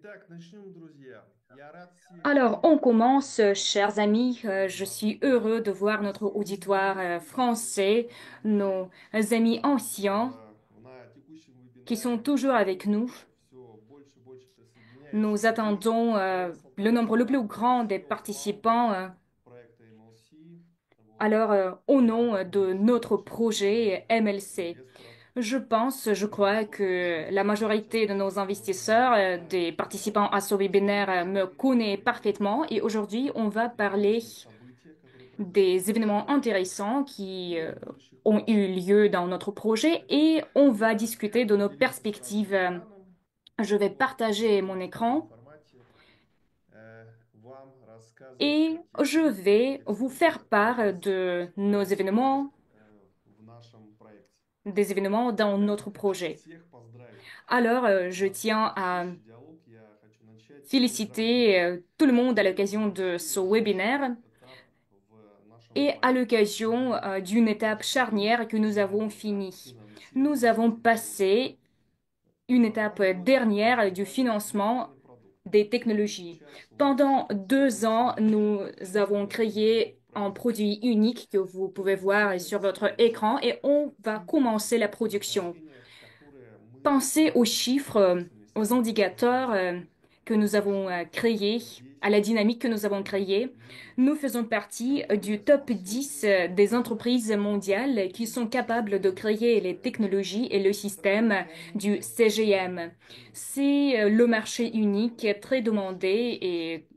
Итак, начнем, друзья. Я рад всех Alors, on приветствовать. commence, chers amis. Je suis heureux de voir notre auditoire français, nos amis anciens На текущем qui sont вебинаре toujours avec nous. все больше и больше присоединяется Nous людей. attendons Я le Салтанат nombre le plus Салтанатович, grand des CEO, participants. проекта MLC. Вот. Alors, au Я nom думаю, de что notre большинство наших projet MLC, инвесторов je crois заинтересованы в que развитии la такого majorité de участия nos в investisseurs, вебинарах. des participants à ce webinaire, me connaissent parfaitement. Et aujourd'hui, on va parler Интересных событиях, которые произошли в des нашем événements проекте intéressants qui и будущих ont планах. eu lieu dans notre projet et on va Я discuter de nos поделиться сразу perspectives. экраном. Je vais Вот, и partager mon буду в таком écran формате вам рассказывать et о тех je событиях, о vais тех vous событиях, faire которые part de nos происходят événements, в нашем проекте. des événements dans Итак, я notre хочу projet. всех поздравить. Alors, je Наш tiens à предшествующий диалог я хочу начать с поздравления. féliciter tout le monde à Мы l'occasion de завершили ce важнейший webinaire этап в нашем et à проекте. l'occasion d'une Мы étape завершили charnière que nous avons этап finie. Nous финансирования avons технологий. passé une étape Понадобилось dernière du создать financement уникальный продукт. des И technologies. сейчас у нас Pendant 2 ans, nous avons готов créé un проект, produit unique que vous pouvez voir sur votre écran et on va цифры, commencer la production. значения, которые мы Pensez aux chiffres, совместными aux силами indicateurs que nous avons créés, здесь à la dynamique que nous avons créée. в мире. Nous faisons partie du top 10 des entreprises mondiales qui sont capables de créer les technologies et le Это système du уникальный CGM. рынок. C'est le marché unique, très demandé et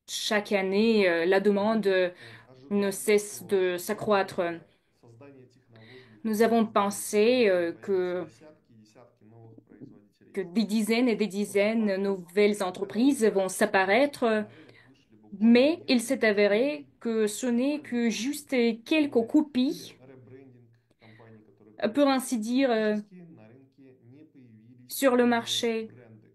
chaque année, la demande Мы ne ожидаем cesse de роста s'accroître. создания технологий, Nous avons pensé появятся десятки и десятки новых que производителей. des dizaines et des Но dizaines de факт nouvelles таковой, entreprises vont что s'apparaître, на рынок вышли буквально mais il s'est несколько avéré компаний, que ce n'est que буквально juste quelques новые или copies, ребрендинг компаний, которые pour появились. ainsi dire, Практически на рынке не появились sur le новые marché, бренды.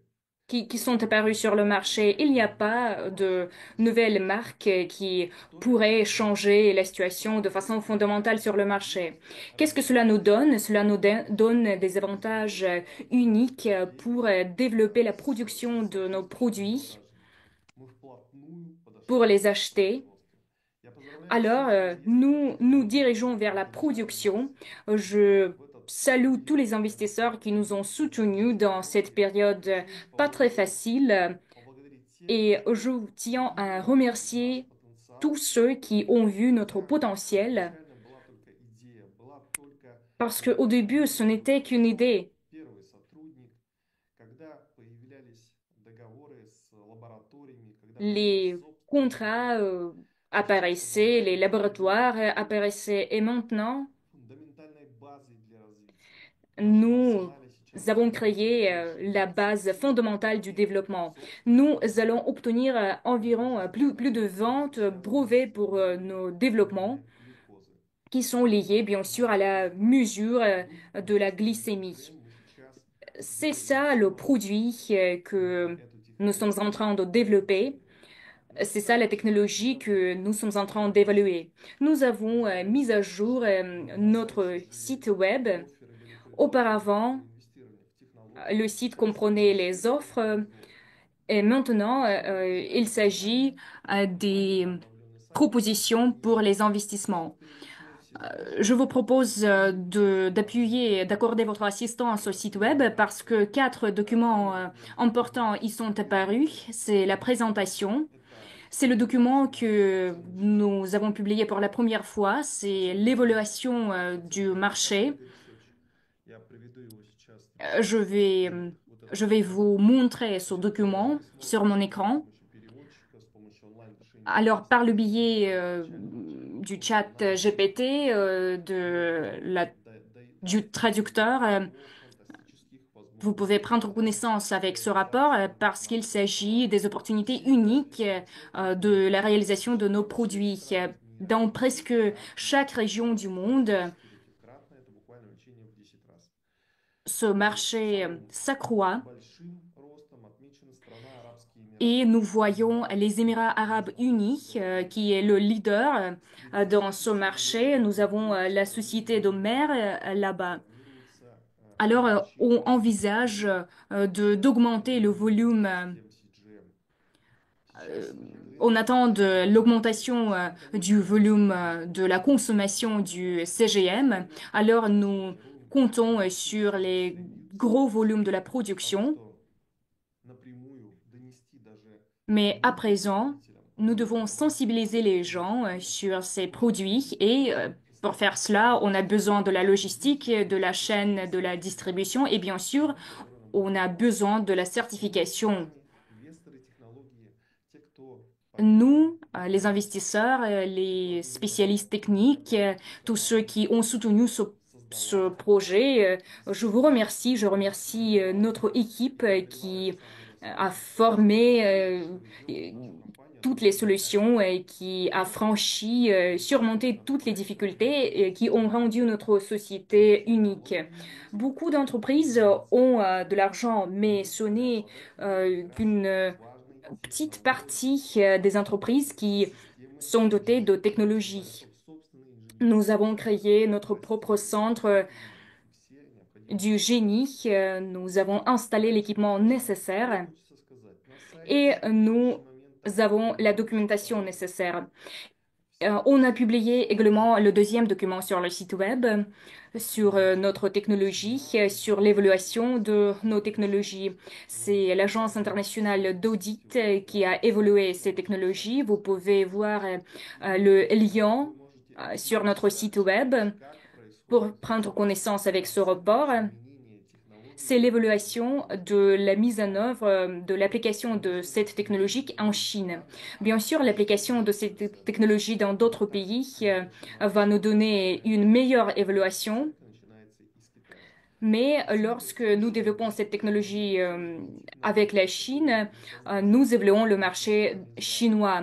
qui sont apparus sur le marché. Конкурентная Il n'y a pas de борьба nouvelles существует. marques qui Что это pourraient означает? changer la situation de Сразу façon fondamentale sur le marché. есть Qu'est-ce que cela nous различия. donne? Cela nous donne des Во-первых, avantages мы uniques владеем pour développer la production с de nos соответствующими produits, продажами. Мы вплотную pour подошли les к acheter. производству. Я поздравляю Alors, всех инвесторов, nous dirigeons vers la которые поддержали нас production. Je в этот salue tous les критический investisseurs qui nous ont soutenus dans cette период. période Хочу pas très поблагодарить, facile поблагодарить тех, et кто je tiens à видел в наш remercier tous потенциал, ceux qui ont vu notre хотя это potentiel изначально была только идея, была только parce qu'au первая début, ce n'était qu'une разработка, idée. первый сотрудник, когда появлялись договоры с лабораториями, когда появилась Les собственная contrats apparaissaient, les система laboratoires были apparaissaient et maintenant, фундаментальной базой для развития. В нашем nous арсенале сейчас avons находится créé больше la 20 base fondamentale du développement. Nous собственных allons obtenir environ plus de 20 brevets pour nos développements инсулиновой глюкозы. qui sont liés bien sûr à la mesure de la glycémie. Мы сейчас C'est делаем ça le все produit на que эту nous sommes en технологию train de développer. внедрить. C'est ça la Наступает technologie период que nous sommes en train d'évaluer. Nous avons mis à jour на сайте, к notre site сожалению, web. офферы были прикрыты Auparavant, при инвестировании в le технологии. site Сейчас comprenait есть les только offres производство. et maintenant, Инвестируйте il s'agit рационально. des Ранее обновленный сайт propositions pour не les investissements. переличены все вопросы. Je vous propose Базы. d'appuyer, d'accorder votre assistance au site web parce que 4 documents Первый документ importants y sont apparus. C'est la présentation. это C'est le document наш que оценочный nous avons publié pour la première fois. C'est l'évaluation du marché. market research. Я приведу его сейчас для Je всех. vais, Вот этот je vais документ. vous montrer ce Значит, document вы sur сможете mon с écran. помощью переводчика, с помощью онлайн-решения Alors, par le транслировать biais изначально du chat на английский. GPT, Это du даст traducteur, о фантастических vous pouvez возможностях prendre connaissance avec ce rapport реализации parce qu'il нашего s'agit des opportunités все uniques реализуемые центры de la réalisation de nos практически во всех produits странах мира. dans presque Десятикратное, chaque région du monde. практически пятикратное, это буквально увеличение в 10 раз. Ce И marché самым s'accroît большим ростом отмечена страна Арабские et Эмираты. nous voyons Эмираты les Émirats arabes находятся unis в qui est le leader dans ce 35 marché. миллионах Nous avons la находится société de mer là-bas. планируется Alors, on envisage d'augmenter le volume. систем CGM. Euh, Сейчас on конкретно attend de l'augmentation du автоматизация volume производства de la consommation du CGM. производителя Alors, nous формируем comptons sur автоматические les решения gros volumes de la потому production. что напрямую донести даже Mais à до présent, потребителя nous продукт devons автоматически sensibiliser les будет gens сложно. sur ces Потому produits что et pour faire представьте, cela, on a besoin de la logistique, производитель de la из chaîne de la нескольких distribution et bien sûr, компаний, которые on работают a в кластере. besoin de la Крупные certification. компании, инвесторы технологии, те, кто поддерживает Nous, les производство, investisseurs, те, кто les организовал spécialistes techniques, tous ceux команду, qui ont soutenu ce создала projet, je vous систему, remercie. Je remercie формировала, notre équipe приняла qui эти самые a решения. formé Все вы делали, euh, наша компания toutes les только solutions начинает. et qui a Можно franchi, представить surmonté toutes les законопроект, который difficultés et qui ont rendu notre société есть unique. технологии, есть Beaucoup d'entreprises финансы, ont de l'argent, mais ce которые n'est обладают как раз qu'une важной petite технологией partie des entreprises qui системы sont dotées de CGM. Они создали technologies. собственные Nous инженерные avons créé notre propre растения, centre закупили все необходимые du компоненты. génie. Nous avons installé l'équipement Что nécessaire хочется сказать? На et сайте в nous текущий момент avons la активно documentation представлены nécessaire. все On a специалисты, publié également le deuxième которые document sur le site web, sur занимаются notre technologie, sur сигналами, l'évaluation de nos обучением technologies. C'est технологий, l'Agence internationale d'audit сетевого qui a оператора évalué ces на нашем technologies. сайте. Vous pouvez voir И le lien вы можете активно sur notre site читать, web как pour происходит prendre connaissance avec ce report. самоизменение технологий C'est в l'évaluation Китае. de la mise en Вот. œuvre de l'application de Конечно, cette technologie en Chine. да, Bien sûr, l'application de хочется cette сказать, technologie dans d'autres как pays va nous начинается donner une проект, meilleure évaluation, как это начинается из Китая. mais lorsque nous développons Синтез cette technologie вычислительной avec la технологии, Chine, который был создан nous évaluons le в marché организации chinois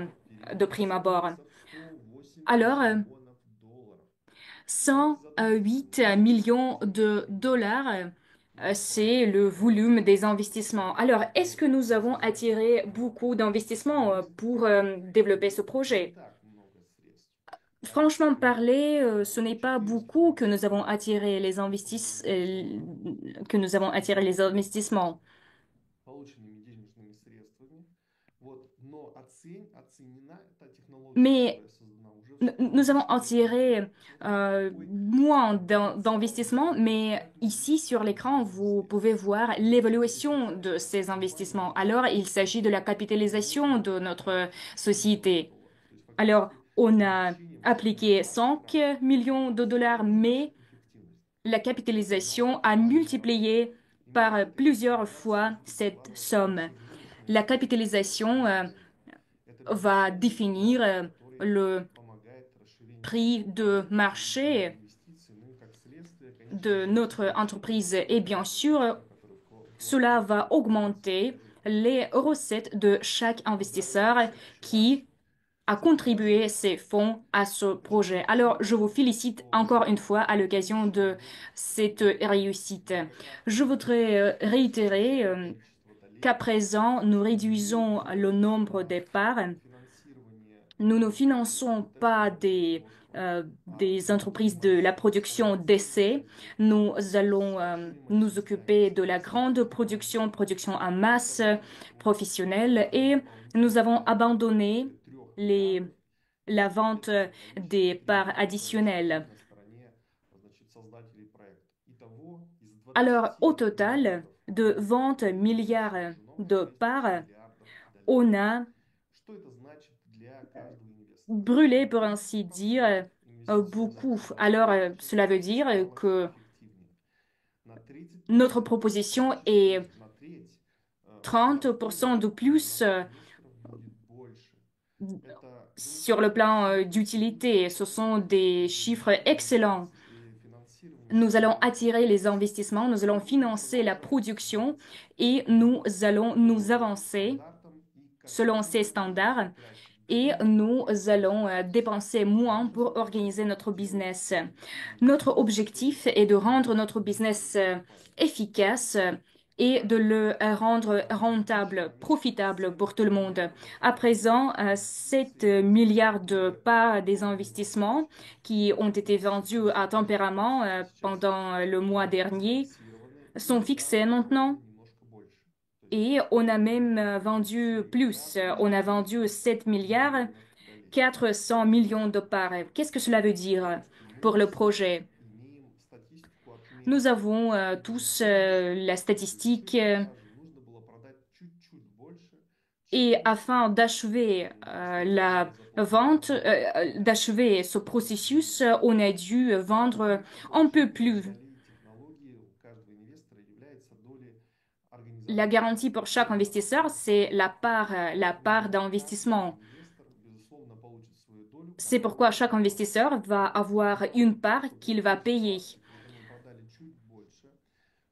de перед prime abord. оценивается в 108 Alors, миллионов долларов. Давайте задумаемся, 108 вот millions de сколько dollars, мы c'est le вкладываем volume des в investissements. Alors, эту est-ce que nous avons создание attiré beaucoup технологии. d'investissements Есть pour développer ce не projet? так много средств, как Franchement нужно parler, ce n'est pas beaucoup que nous avons attiré que nous avons attiré les investissements. полученными денежными средствами. Вот. Но оценена та технология, Mais которая создана уже в nous avons 108 миллионов attiré долларов. Смотрите, какой moins потенциал d'investissements, есть у mais каждой ici страны sur l'écran, вложить vous pouvez средства. voir И l'évaluation de представьте, ces компания investissements. может Alors, il s'agit de la capitalisation вложить de notre 100 миллионов société. долларов. То есть Alors, фактически on a увеличением цифрами appliqué в 5 раз. millions de dollars, Это наша mais эффективность. la Это capitalisation наша a важная multiplié par plusieurs fois эффективность cette вкладывания somme. чужих La денежных capitalisation средств. Это va бесценный définir вклад, который le помогает расширению prix de компании, привлечению marché инвестиций, ну и как следствие, конечно de же, notre увеличению entreprise. Et bien sûr, инвестора, который cela вкладывает va в эти augmenter проекты. les recettes de chaque investisseur Поздравляю вас qui a с этим contribué важным ses fonds à ce projet. начинанием Alors, je vous félicite encore une fois à l'occasion будущего de будет cette великим. réussite. Мы пока Je voudrais réitérer сокращаем количество qu'à долей, présent, nous мы réduisons le идем nombre на des parts. финансирование Nous ne проектов finançons pas прототипов, производства, а des мы entreprises de la production массирую d'essai. производство Nous allons с всей nous мощностью occuper de la специализированных grande технологий. production en И masse тогда professionnelle et nous дополнительные avons доли abandonné порядка 3 les, миллиардов и, la vente соответственно, количество des parts денег, которое additionnelles. будет на стороне, значит, создателей проекта. Итого из Alors, 20 au total, миллиардов de долларов 20 было milliards вложено de 10 parts, миллиардов долей. on a Что это значит для каждого инвестора? brûlé, pour ainsi 30% dire, инвестиционной beaucoup. Alors, окупаемости cela veut dire стала que эффективнее. На notre 30% proposition фактически, то est есть на треть, расходов 30% de plus наших инвесторов будет больше. Это sur le plan d'utilité. Ce sont des chiffres excellents. финансирование Nous allons системы attirer les investissements, nous allons будет financer la продолжать production et nous allons по nous новым avancer стандартам и selon ces качественно будет standards потреблять et менее nous allons ресурсов dépenser moins для pour organiser запуска, notre сделать business. эффективнее. Notre То есть objectif est de rendre notre business инвестиции окупаются. efficace et de le rendre На rentable, текущий момент profitable pour tout 7 le monde. миллиардов À долларов présent, 7 все milliards de уже parts des продано. investissements qui ont été vendus à Сейчас tempérament pendant le mois все dernier. сертифицированы. sont fixés продали maintenant немножко больше. То есть et on a мы même vendu получили plus. On a разницу vendu в 7 milliards миллионах долей. 400 millions de parts. Qu'est-ce que cela veut dire Потому что мы pour le все projet? имеем статистику Nous отмены. avons Мы tous тоже la завершили statistique продажи. Нужно было продать чуть-чуть больше, et чем afin d'achever были la vente, запланированы инвесторы. d'achever ce processus, on a dû vendre Одной из un peu причин plus. долей технологии у каждого инвестора является доля La организации. garantie pour chaque Доля investisseur, организации. c'est la part Поэтому каждый d'investissement. инвестор, безусловно, получит свою долю, C'est pourquoi которую chaque он investisseur va avoir отдал, une part чтобы qu'il va эти payer. акции, когда мы продали чуть больше,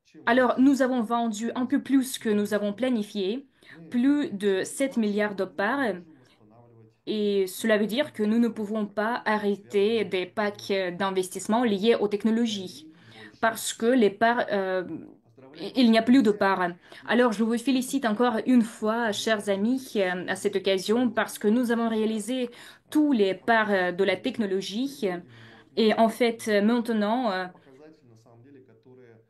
чем мы Alors, nous avons планировали, vendu un peu несмотря на plus que снижение nous avons стоимости, planifié, мы plus de увеличили 7 акции milliards de и мы не parts, можем восстанавливать et cela veut dire que nous ne pouvons инвестиционные pas портфели, arrêter связанные с des packs технологией. d'investissement liés aux technologies, Долей больше. parce que les parts, Поздравляю il вас, n'y a plus de друзья. parts. Alors, je Если vous что-то félicite не encore так, une то fois, chers вспоминайте amis, à cette все occasion, parce que технологии nous avons сейчас réalisé tous les parts de la показательные. Мы technologie. выйдем Et en вместе fait, из этого. maintenant, Это показатели, на самом деле, которые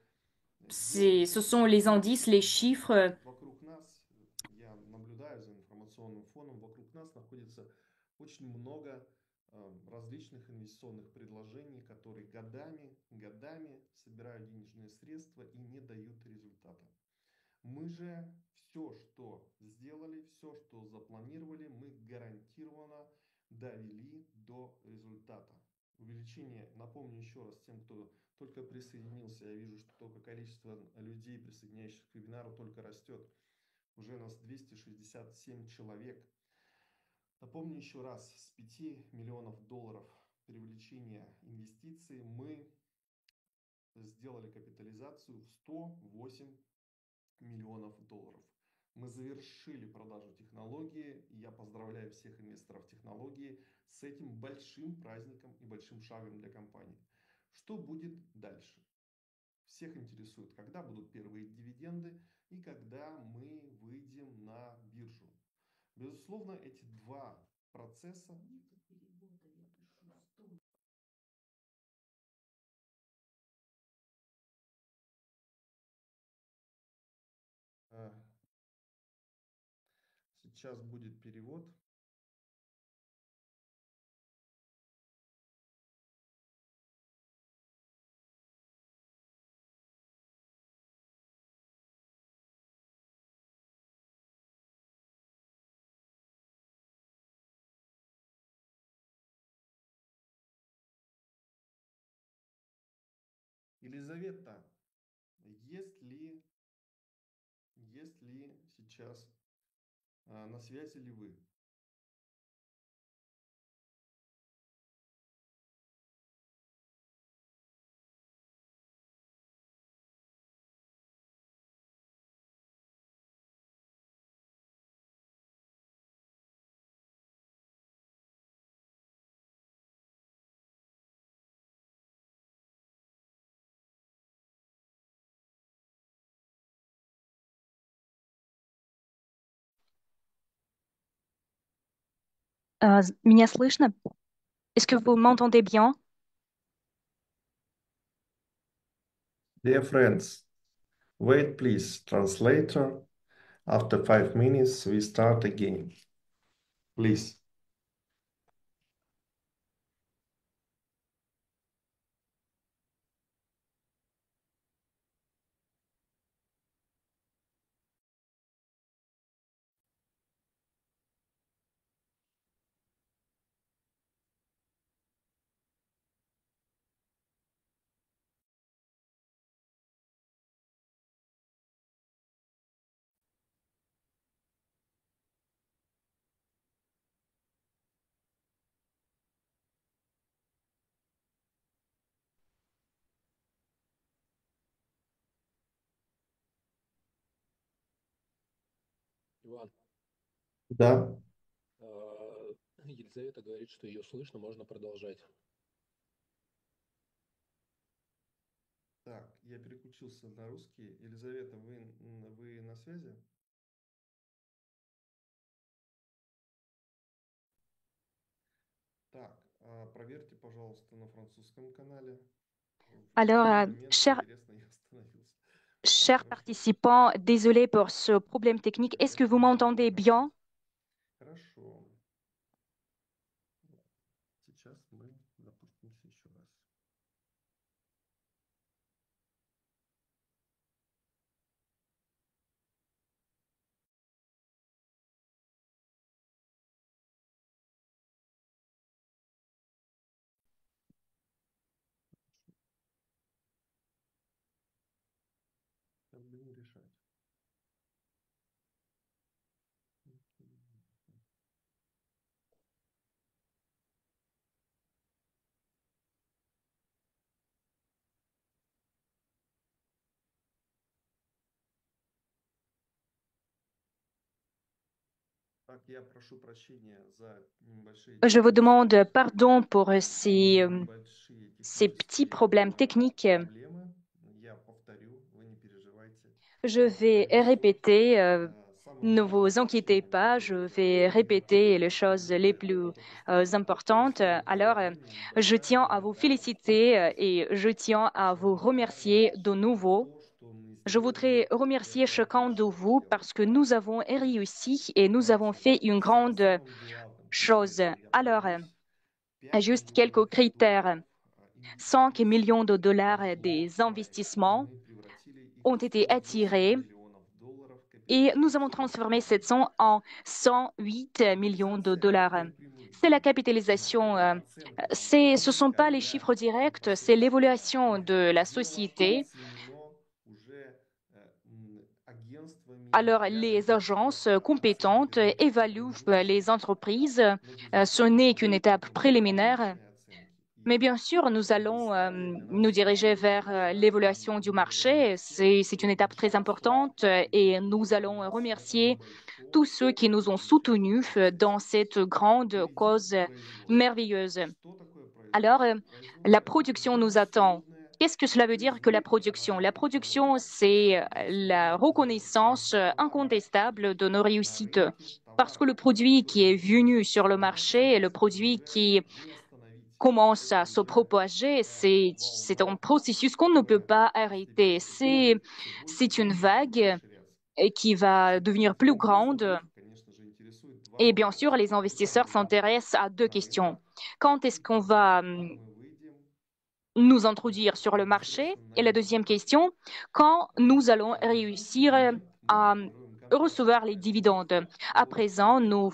ce сделали sont les indices, les вот chiffres. вокруг нас. Я наблюдаю за информационным фоном. Вокруг нас находится очень много различных инвестиционных предложений, которые годами собирают денежные средства и не дают результата. Мы же все, что сделали, все, что запланировали, мы гарантированно довели до результата. Увеличение, напомню еще раз тем, кто только присоединился, я вижу, что только количество людей, присоединяющихся к вебинару, только растет. Уже нас 267 человек. Напомню еще раз, с 5 миллионов долларов привлечения инвестиций мы сделали капитализацию в 108 миллионов долларов. Мы завершили продажу технологии, и я поздравляю всех инвесторов технологии с этим большим праздником и большим шагом для компании. Что будет дальше? Всех интересует, когда будут первые дивиденды и когда мы выйдем на биржу. Безусловно, эти два процесса. Сейчас будет перевод. Елизавета, есть ли сейчас на связи ли вы? Меня слышно? Est-ce que vous m'entendez bien? Dear friends, wait please, translator. After 5 minutes, we start again. Please. Иван, Да. Елизавета говорит, что ее слышно, можно продолжать. Так, я переключился на русский. Елизавета, вы на связи? Так, проверьте, пожалуйста, на французском канале. В Alors, какой момент, интересно, я остановился. Chers participants, désolé pour ce problème technique. Est-ce que vous m'entendez bien? Хорошо. Сейчас мы запустимся еще раз. Сейчас будем решать. Так, я прошу прощения за небольшие Je vous demande технические pardon pour ces petits технические problèmes techniques. проблемы. Я повторю, вы не переживайте. Je vais Перенесем. répéter, Самым ne важным vous inquiétez сообщением pas, je будет vais répéter les choses les комментарий plus от Кристины. importantes. Кристина, у тебя Alors, времени je небольшая tiens à vous благодарность. féliciter et je tiens à vous remercier de nouveau. То, что мы Je сделали, voudrais remercier это chacun de большое vous дело. parce que nous avons réussi et nous avons Давайте fait une grande самым главным chose. критерием я Alors, пройдусь. 5 juste quelques миллионов critères. долларов 5 инвестиций millions de dollars вошло в des проект. investissements Мы превратили их ont в été 110 attirés миллионов долларов et nous avons капитализации. transformé cette somme en 108 millions de Капитализация– dollars. это напрямую C'est la деньги, capitalisation. но оценка Ce sont компании, pas les когда chiffres directs, c'est непосредственно l'évaluation de la дело société. оценено уже агентствами Alors, ряда les видов agences оценки compétentes рынка. évaluent Многие, les entreprises. Ce безусловно, n'est qu'une будут étape выполнять préliminaire. публичные оценки. Mais И bien sûr, nous allons предоставить для nous нас diriger полную vers информацию. l'évaluation И du мы marché. remerciем C'est une всех étape très участников importante et этих nous allons remercier большого tous ceux qui и nous ont замечательного soutenus dans процесса. cette grande Перейдем cause к производству. merveilleuse. Что такое Alors, производство? la Производство– это production nous attend. безусловное Qu'est-ce que cela veut dire que la признание production? La наших production, технологий, c'est la безусловное признание reconnaissance наших товаров incontestable de nos на réussites. рынке, Parce que товаров, le produit qui которые est venu являются sur le marché, et le стопроцентно produit уже qui не остановить. commence à Это se уже propager, такая c'est un волна, processus qu'on ne peut которая pas arrêter. постепенно будет все больше C'est une и больше vague расширяться. qui va devenir plus grande. Инвесторов, конечно же, интересует два Et bien sûr, вопроса. les Когда investisseurs мы выйдем s'intéressent à deux на questions. рынок Quand est-ce и qu'on когда va мы выйдем nous introduire sur le marché? непосредственно на Et la рынок? deuxième question, quand nous allons На текущий réussir момент мы à формируем контракт recevoir на les производство dividendes? À под présent, nous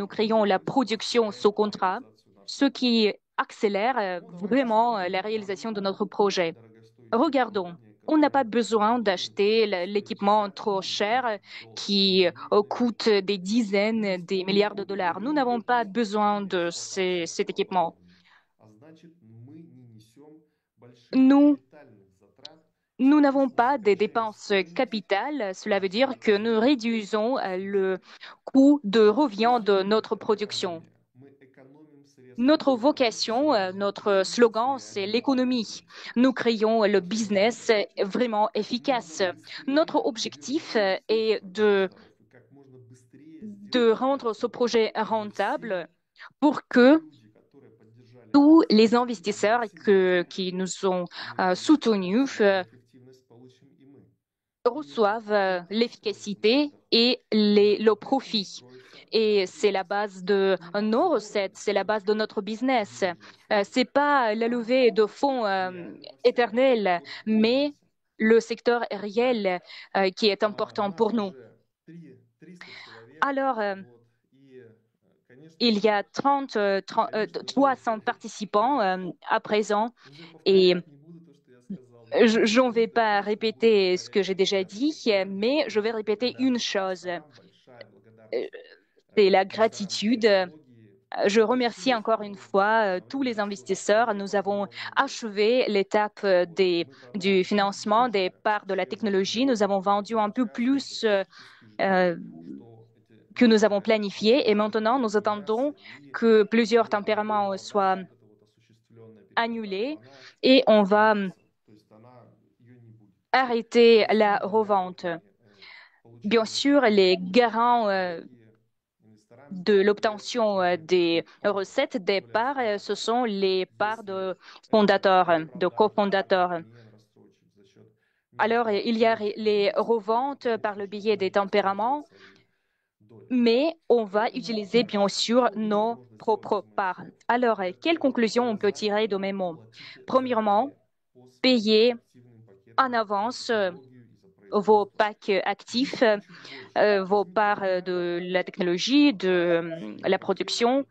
créons la интенсивно production sous ускоряем contrat, реализацию ce нашего проекта. qui accélère Ну, давайте vraiment смотреть la в план. réalisation de notre projet. Дорогостоящее Regardons, оборудование, on n'a pas которое besoin будет d'acheter стоить l'équipement десятки trop миллионов cher долларов. qui Мы coûte des dizaines, des milliards de dollars. Nous n'avons pas besoin de cet этого équipement. оборудования. А значит, мы не несем больших Nous капитальных затрат в Nous n'avons соответствии с pas des сокращением dépenses стоимости capitales. Cela veut нашего dire que nous производства. réduisons Это le ключевое. coût de revient Суть de notre – это production. экономия. Мы экономим средства Notre на vocation, продукции notre slogan, c'est принципиально l'économie. экономически. Nous créons le Наша business задача vraiment как можно efficace. быстрее Notre objectif перенаправить est средства инвесторов и как можно быстрее de сделать rendre ce операцию, projet чтобы все rentable pour те que люди, которые поддержали tous нас, les были investisseurs оценены. qui nous ont Мы получим soutenus максимальную эффективность, получим и мы. Именно reçoivent это строится на l'efficacité этом. et Именно le на этом profit. строится Et наш c'est la бизнес. base de И nos сегодня recettes, c'est la base de notre business. бизнес C'est pas la levée de fonds реального сектора éternelle, mais топ-менеджмента. le secteur réel qui est important Нас pour nous. уже 300 человек. Alors, Вот. И, конечно il же, y a 300 вы participants à présent уже et повторять не буду то, что я сказал. Но je если ne vais мы pas дальнейшем будем répéter ce que повторять j'ai déjà себя dit, mais je vais конечно, répéter une благодарность chose, инвесторам, большая euh, благодарность c'est la инвесторам gratitude. технологии. Je Это remercie все, encore une что fois во tous время les нашего investisseurs. Nous первого avons года модель. achevé l'étape Вот. Мы du продали чуть financement des больше, parts de la чем technologie. Nous avons ожидали. vendu И un peu сейчас мы plus практически ждем, euh, что эти que nous avons некоторые planifié et maintenant nous attendons операции, они que plusieurs вот эта tempéraments soient продажа, вот эта вот осуществленная перепродажа, annulés она et on va остановится. То есть она, ее не будет. arrêter la Единственное revente. гарантия Bien получения sûr, les garants технологии инвесторами de является l'obtention тоже des партнеры, recettes des parts, является ce партнеры. sont les parts Если de эта fondateurs, de перепродажа cofondateurs. будет не рассрочить за счет Alors, il y a les reventes par le biais des tempéraments, mais on va utiliser bien sûr nos propres parts. Alors, quelle conclusion on peut tirer de mes mots? Premièrement, payer en avance vos packs actifs, vos parts de la technologie, de la production.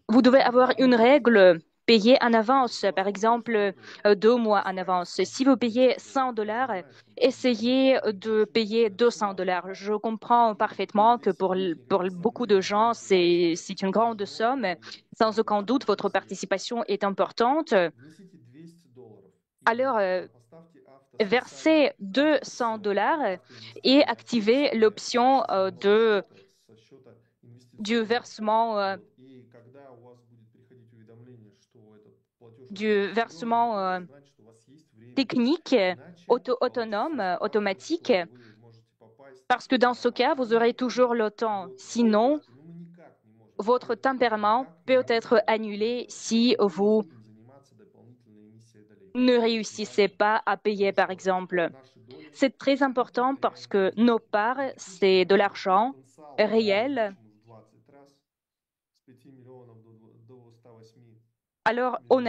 Vous devez avoir une règle, payer en avance, par exemple 2 mois en avance. Si vous payez $100, essayez de payer $200. Je comprends parfaitement que pour beaucoup de gens, c'est une grande somme. Sans aucun doute, votre participation est importante. Alors, versez $200 et activez l'option du versement, technique, autonome, automatique, parce que dans ce cas, vous aurez toujours le temps. Sinon, votre tempérament peut être annulé si vous ne réussissez pas à payer, par exemple. C'est très important parce que nos parts, c'est de l'argent réel. Alors, on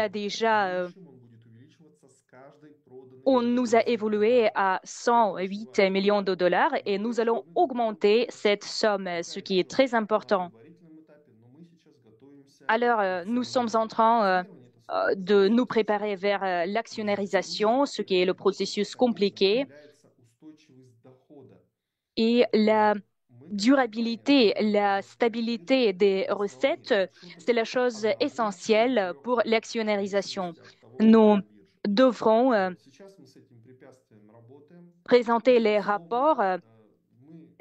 nous a évolué à 108 millions de dollars et nous allons augmenter cette somme, ce qui est très important. Alors, nous sommes en train de nous préparer vers l'actionnairisation, ce qui est le processus compliqué. Et la durabilité, la stabilité des recettes, c'est la chose essentielle pour l'actionnairisation. Nous devrons présenter les rapports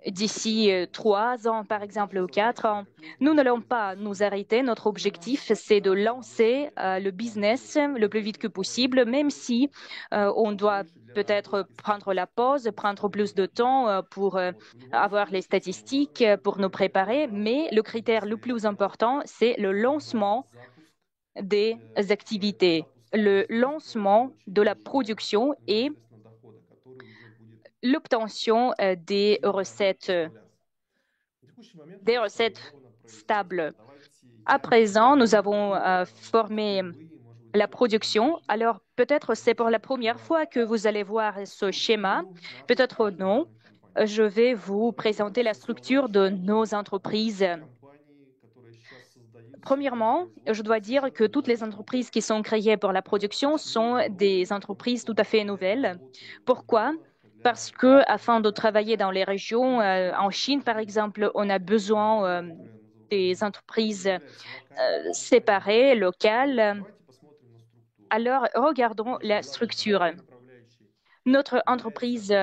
d'ici 3 ans, par exemple, ou 4 ans. Nous n'allons pas nous arrêter. Notre objectif, c'est de lancer le business le plus vite que possible, même si on doit peut-être prendre la pause, prendre plus de temps pour avoir les statistiques, pour nous préparer. Mais le critère le plus important, c'est le lancement des activités, le lancement de la production et l'obtention des recettes stables. À présent, nous avons formé la production. Alors, peut-être c'est pour la première fois que vous allez voir ce schéma, peut-être non. Je vais vous présenter la structure de nos entreprises. Premièrement, je dois dire que toutes les entreprises qui sont créées pour la production sont des entreprises tout à fait nouvelles. Pourquoi? Parce que afin de travailler dans les régions, en Chine par exemple, on a besoin des entreprises séparées, locales. Alors, regardons la structure. Notre entreprise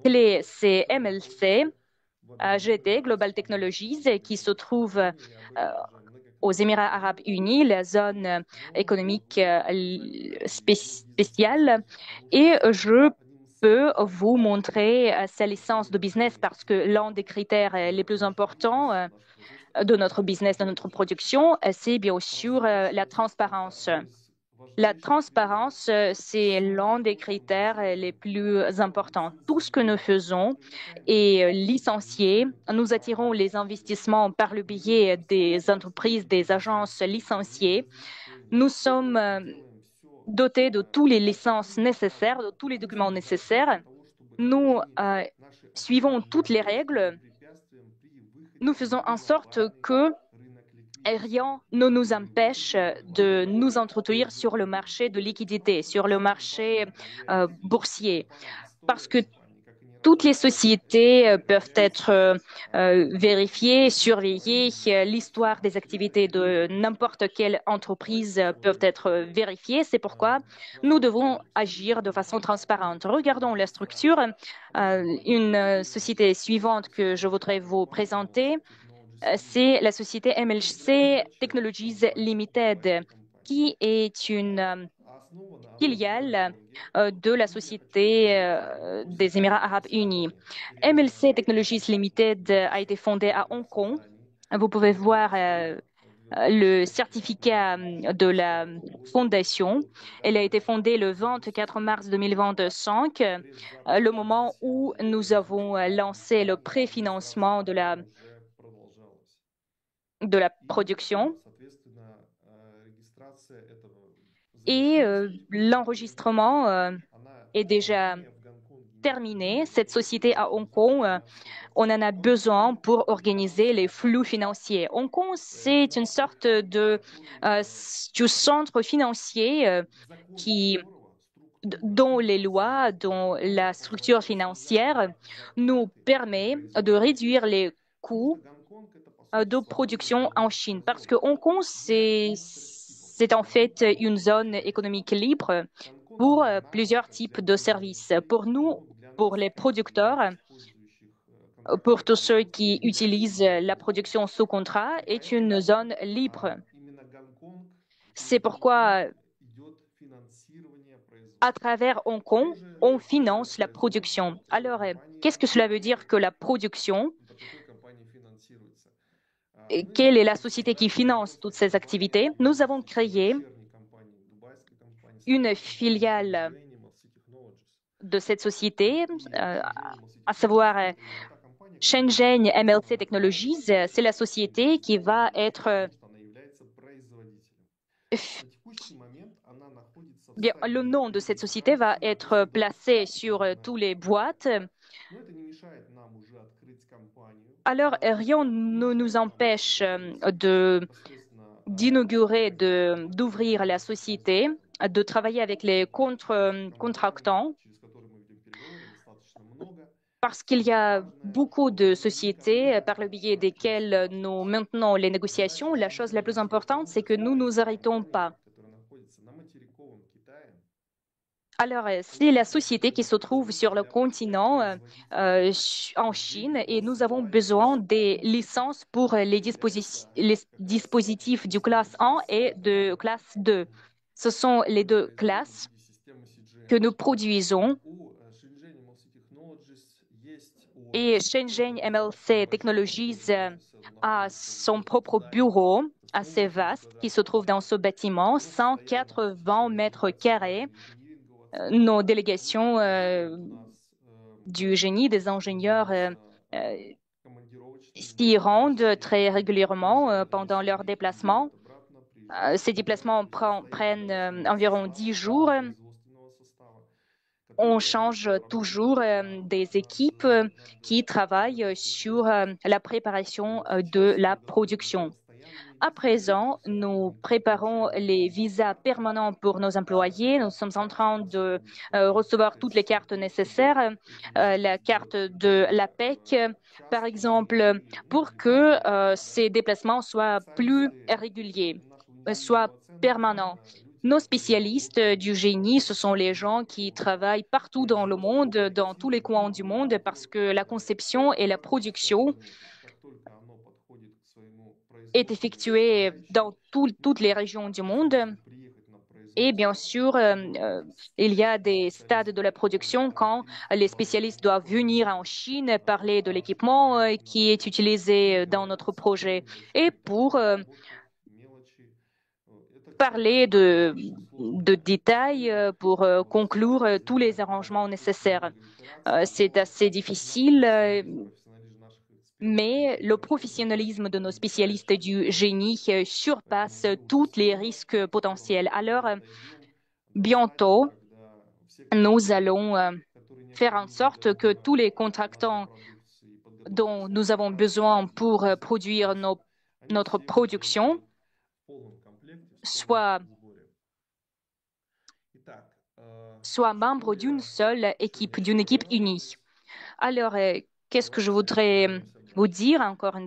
clé, c'est MLC, GT, Global Technologies, qui se trouve aux Émirats arabes unis, la zone économique spéciale. Et je peux vous montrer sa licence de business parce que l'un des critères les plus importants de notre business, de notre production, c'est bien sûr la transparence. La transparence, c'est l'un des critères les plus importants. Tout ce que nous faisons est licencié. Nous attirons les investissements par le biais des entreprises, des agences licenciées. Nous sommes dotés de toutes les licences nécessaires, de tous les documents nécessaires. Nous suivons toutes les règles. Nous faisons en sorte que rien ne nous empêche de nous introduire sur le marché de liquidité, sur le marché boursier, parce que toutes les sociétés peuvent être vérifiées, surveillées. L'histoire des activités de n'importe quelle entreprise peuvent être vérifiées. C'est pourquoi nous devons agir de façon transparente. Regardons la structure. Une société suivante que je voudrais vous présenter, c'est la société MLC Technologies Limited, qui est une filiale de la Société des Émirats arabes unis. MLC Technologies Limited a été fondée à Hong Kong. Vous pouvez voir le certificat de la fondation. Elle a été fondée le 24 mars 2025, le moment où nous avons lancé le préfinancement de la production. Et l'enregistrement est déjà terminé. Cette société à Hong Kong, on en a besoin pour organiser les flux financiers. Hong Kong, c'est une sorte du centre financier qui, dont les lois, dont la structure financière nous permet de réduire les coûts de production en Chine. Parce que Hong Kong, c'est en fait une zone économique libre pour plusieurs types de services. Pour nous, pour les producteurs, pour tous ceux qui utilisent la production sous contrat, est une zone libre. C'est pourquoi, à travers Hong Kong, on finance la production. Alors, qu'est-ce que cela veut dire que la production? Quelle est la société qui finance toutes ces activités? Nous avons créé une filiale de cette société, à savoir Shenzhen MLC Technologies. C'est la société qui va être bien, le nom de cette société va être placé sur tous les boîtes. Alors, rien ne nous empêche d'inaugurer, d'ouvrir la société, de travailler avec les contractants, parce qu'il y a beaucoup de sociétés par le biais desquelles nous maintenons les négociations. La chose la plus importante, c'est que nous ne nous arrêtons pas. Alors, c'est la société qui se trouve sur le continent en Chine et nous avons besoin des licences pour les dispositifs du classe 1 et de classe 2. Ce sont les deux classes que nous produisons. Et Shenzhen MLC Technologies a son propre bureau assez vaste qui se trouve dans ce bâtiment, 180 mètres carrés. Nos délégations du génie, des ingénieurs s'y rendent très régulièrement pendant leurs déplacements. Ces déplacements prennent environ 10 jours. On change toujours des équipes qui travaillent sur la préparation de la production. À présent, nous préparons les visas permanents pour nos employés. Nous sommes en train de recevoir toutes les cartes nécessaires, la carte de l'APEC, par exemple, pour que ces déplacements soient plus réguliers, soient permanents. Nos spécialistes du génie, ce sont les gens qui travaillent partout dans le monde, dans tous les coins du monde, parce que la conception et la production est effectuée dans toutes les régions du monde. Et bien sûr, il y a des stades de la production quand les spécialistes doivent venir en Chine parler de l'équipement qui est utilisé dans notre projet et pour parler de détails, pour conclure tous les arrangements nécessaires. C'est assez difficile, mais le professionnalisme de nos spécialistes du génie surpasse tous les risques potentiels. Alors, bientôt, nous allons faire en sorte que tous les contractants dont nous avons besoin pour produire notre production soient membres d'une seule équipe, d'une équipe unie. Alors, qu'est-ce que je voudrais vous dire encore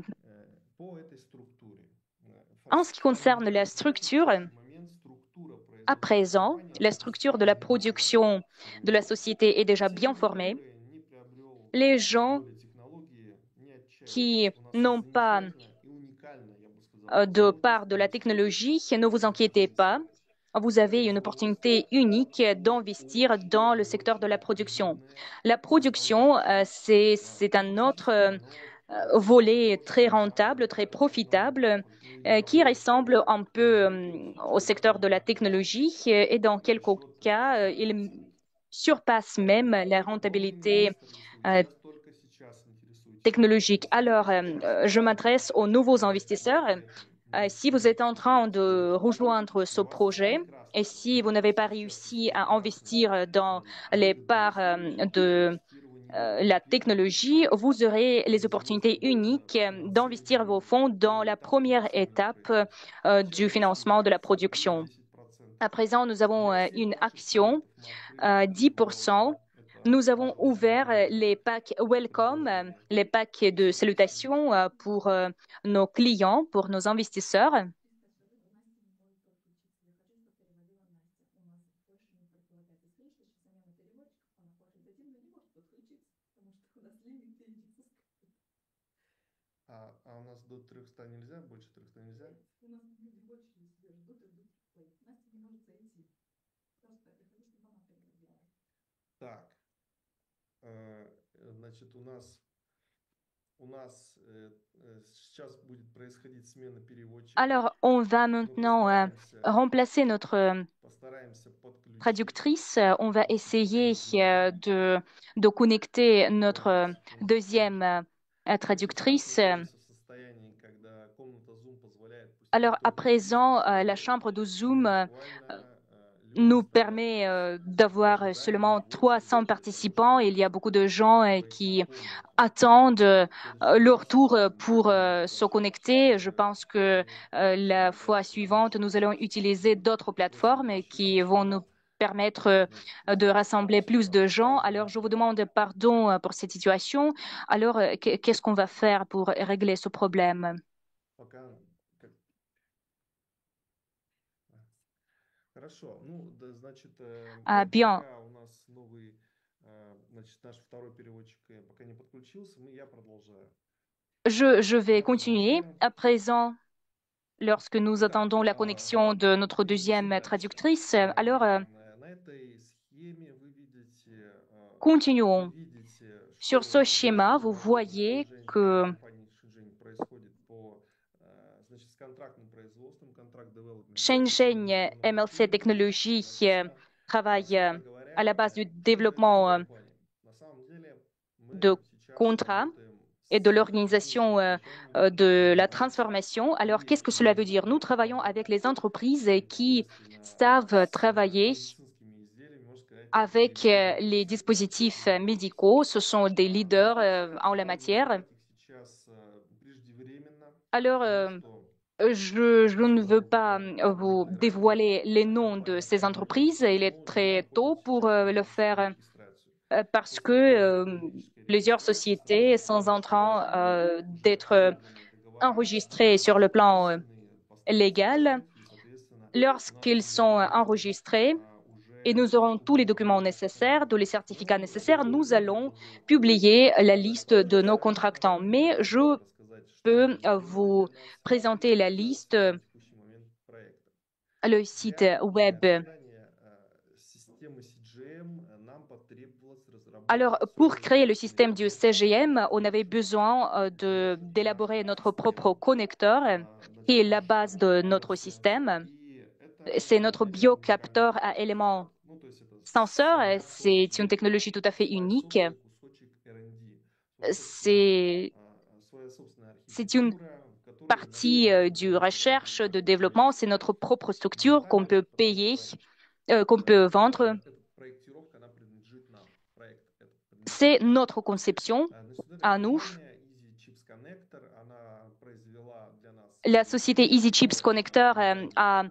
en ce qui concerne la structure? À présent, la structure de la production de la société est déjà bien formée. Les gens qui n'ont pas de part de la technologie, ne vous inquiétez pas. Vous avez une opportunité unique d'investir dans le secteur de la production. La production, c'est un autre volet très rentable, très profitable, qui ressemble un peu au secteur de la technologie et dans quelques cas, il surpasse même la rentabilité euh, technologique. Alors, je m'adresse aux nouveaux investisseurs. Si vous êtes en train de rejoindre ce projet et si vous n'avez pas réussi à investir dans les parts de la technologie, vous aurez les opportunités uniques d'investir vos fonds dans la première étape du financement de la production. À présent, nous avons une action 10%. Nous avons ouvert les packs Welcome, les packs de salutations pour nos clients, pour nos investisseurs. А у нас до 300 нельзя? Больше 300 нельзя? Так, значит, у нас сейчас будет происходить смена переводчика. Alors, on va maintenant remplacer notre Постараемся подключить. traductrice. On va essayer de connecter notre deuxième traductrice. Alors, à présent, la chambre de Zoom nous permet d'avoir seulement 300 participants. Il y a beaucoup de gens qui attendent leur tour pour se connecter. Je pense que la fois suivante, nous allons utiliser d'autres plateformes qui vont nous permettre de rassembler plus de gens. Alors, je vous demande pardon pour cette situation. Alors, qu'est-ce qu'on va faire pour régler ce problème? Хорошо. Ну, да, значит, Bien. пока у нас новый, значит, наш второй переводчик пока не подключился, я продолжаю. Je vais continuer. À présent, lorsque nous attendons la connexion de notre deuxième traductrice, alors continuons. Sur ce schéma, vous voyez que Shenzhen MLC Technologies travaille à la base du développement de contrats et de l'organisation de la transformation. Alors, qu'est-ce que cela veut dire? Nous travaillons avec les entreprises qui savent travailler avec les dispositifs médicaux. Ce sont des leaders en la matière. Alors, je ne veux pas vous dévoiler les noms de ces entreprises. Il est très tôt pour le faire parce que plusieurs sociétés sont en train d'être enregistrées sur le plan légal. Lorsqu'ils sont enregistrés et nous aurons tous les documents nécessaires, tous les certificats nécessaires, nous allons publier la liste de nos contractants. Mais je peux vous présenter la liste, le site web. Alors, pour créer le système du CGM, on avait besoin d'élaborer notre propre connecteur, qui est la base de notre système. C'est notre biocapteur à éléments senseurs. C'est une technologie tout à fait unique. C'est une partie du recherche, de développement. C'est notre propre structure qu'on peut payer, qu'on peut vendre. C'est notre conception à nous. La société Easy Chips Connector a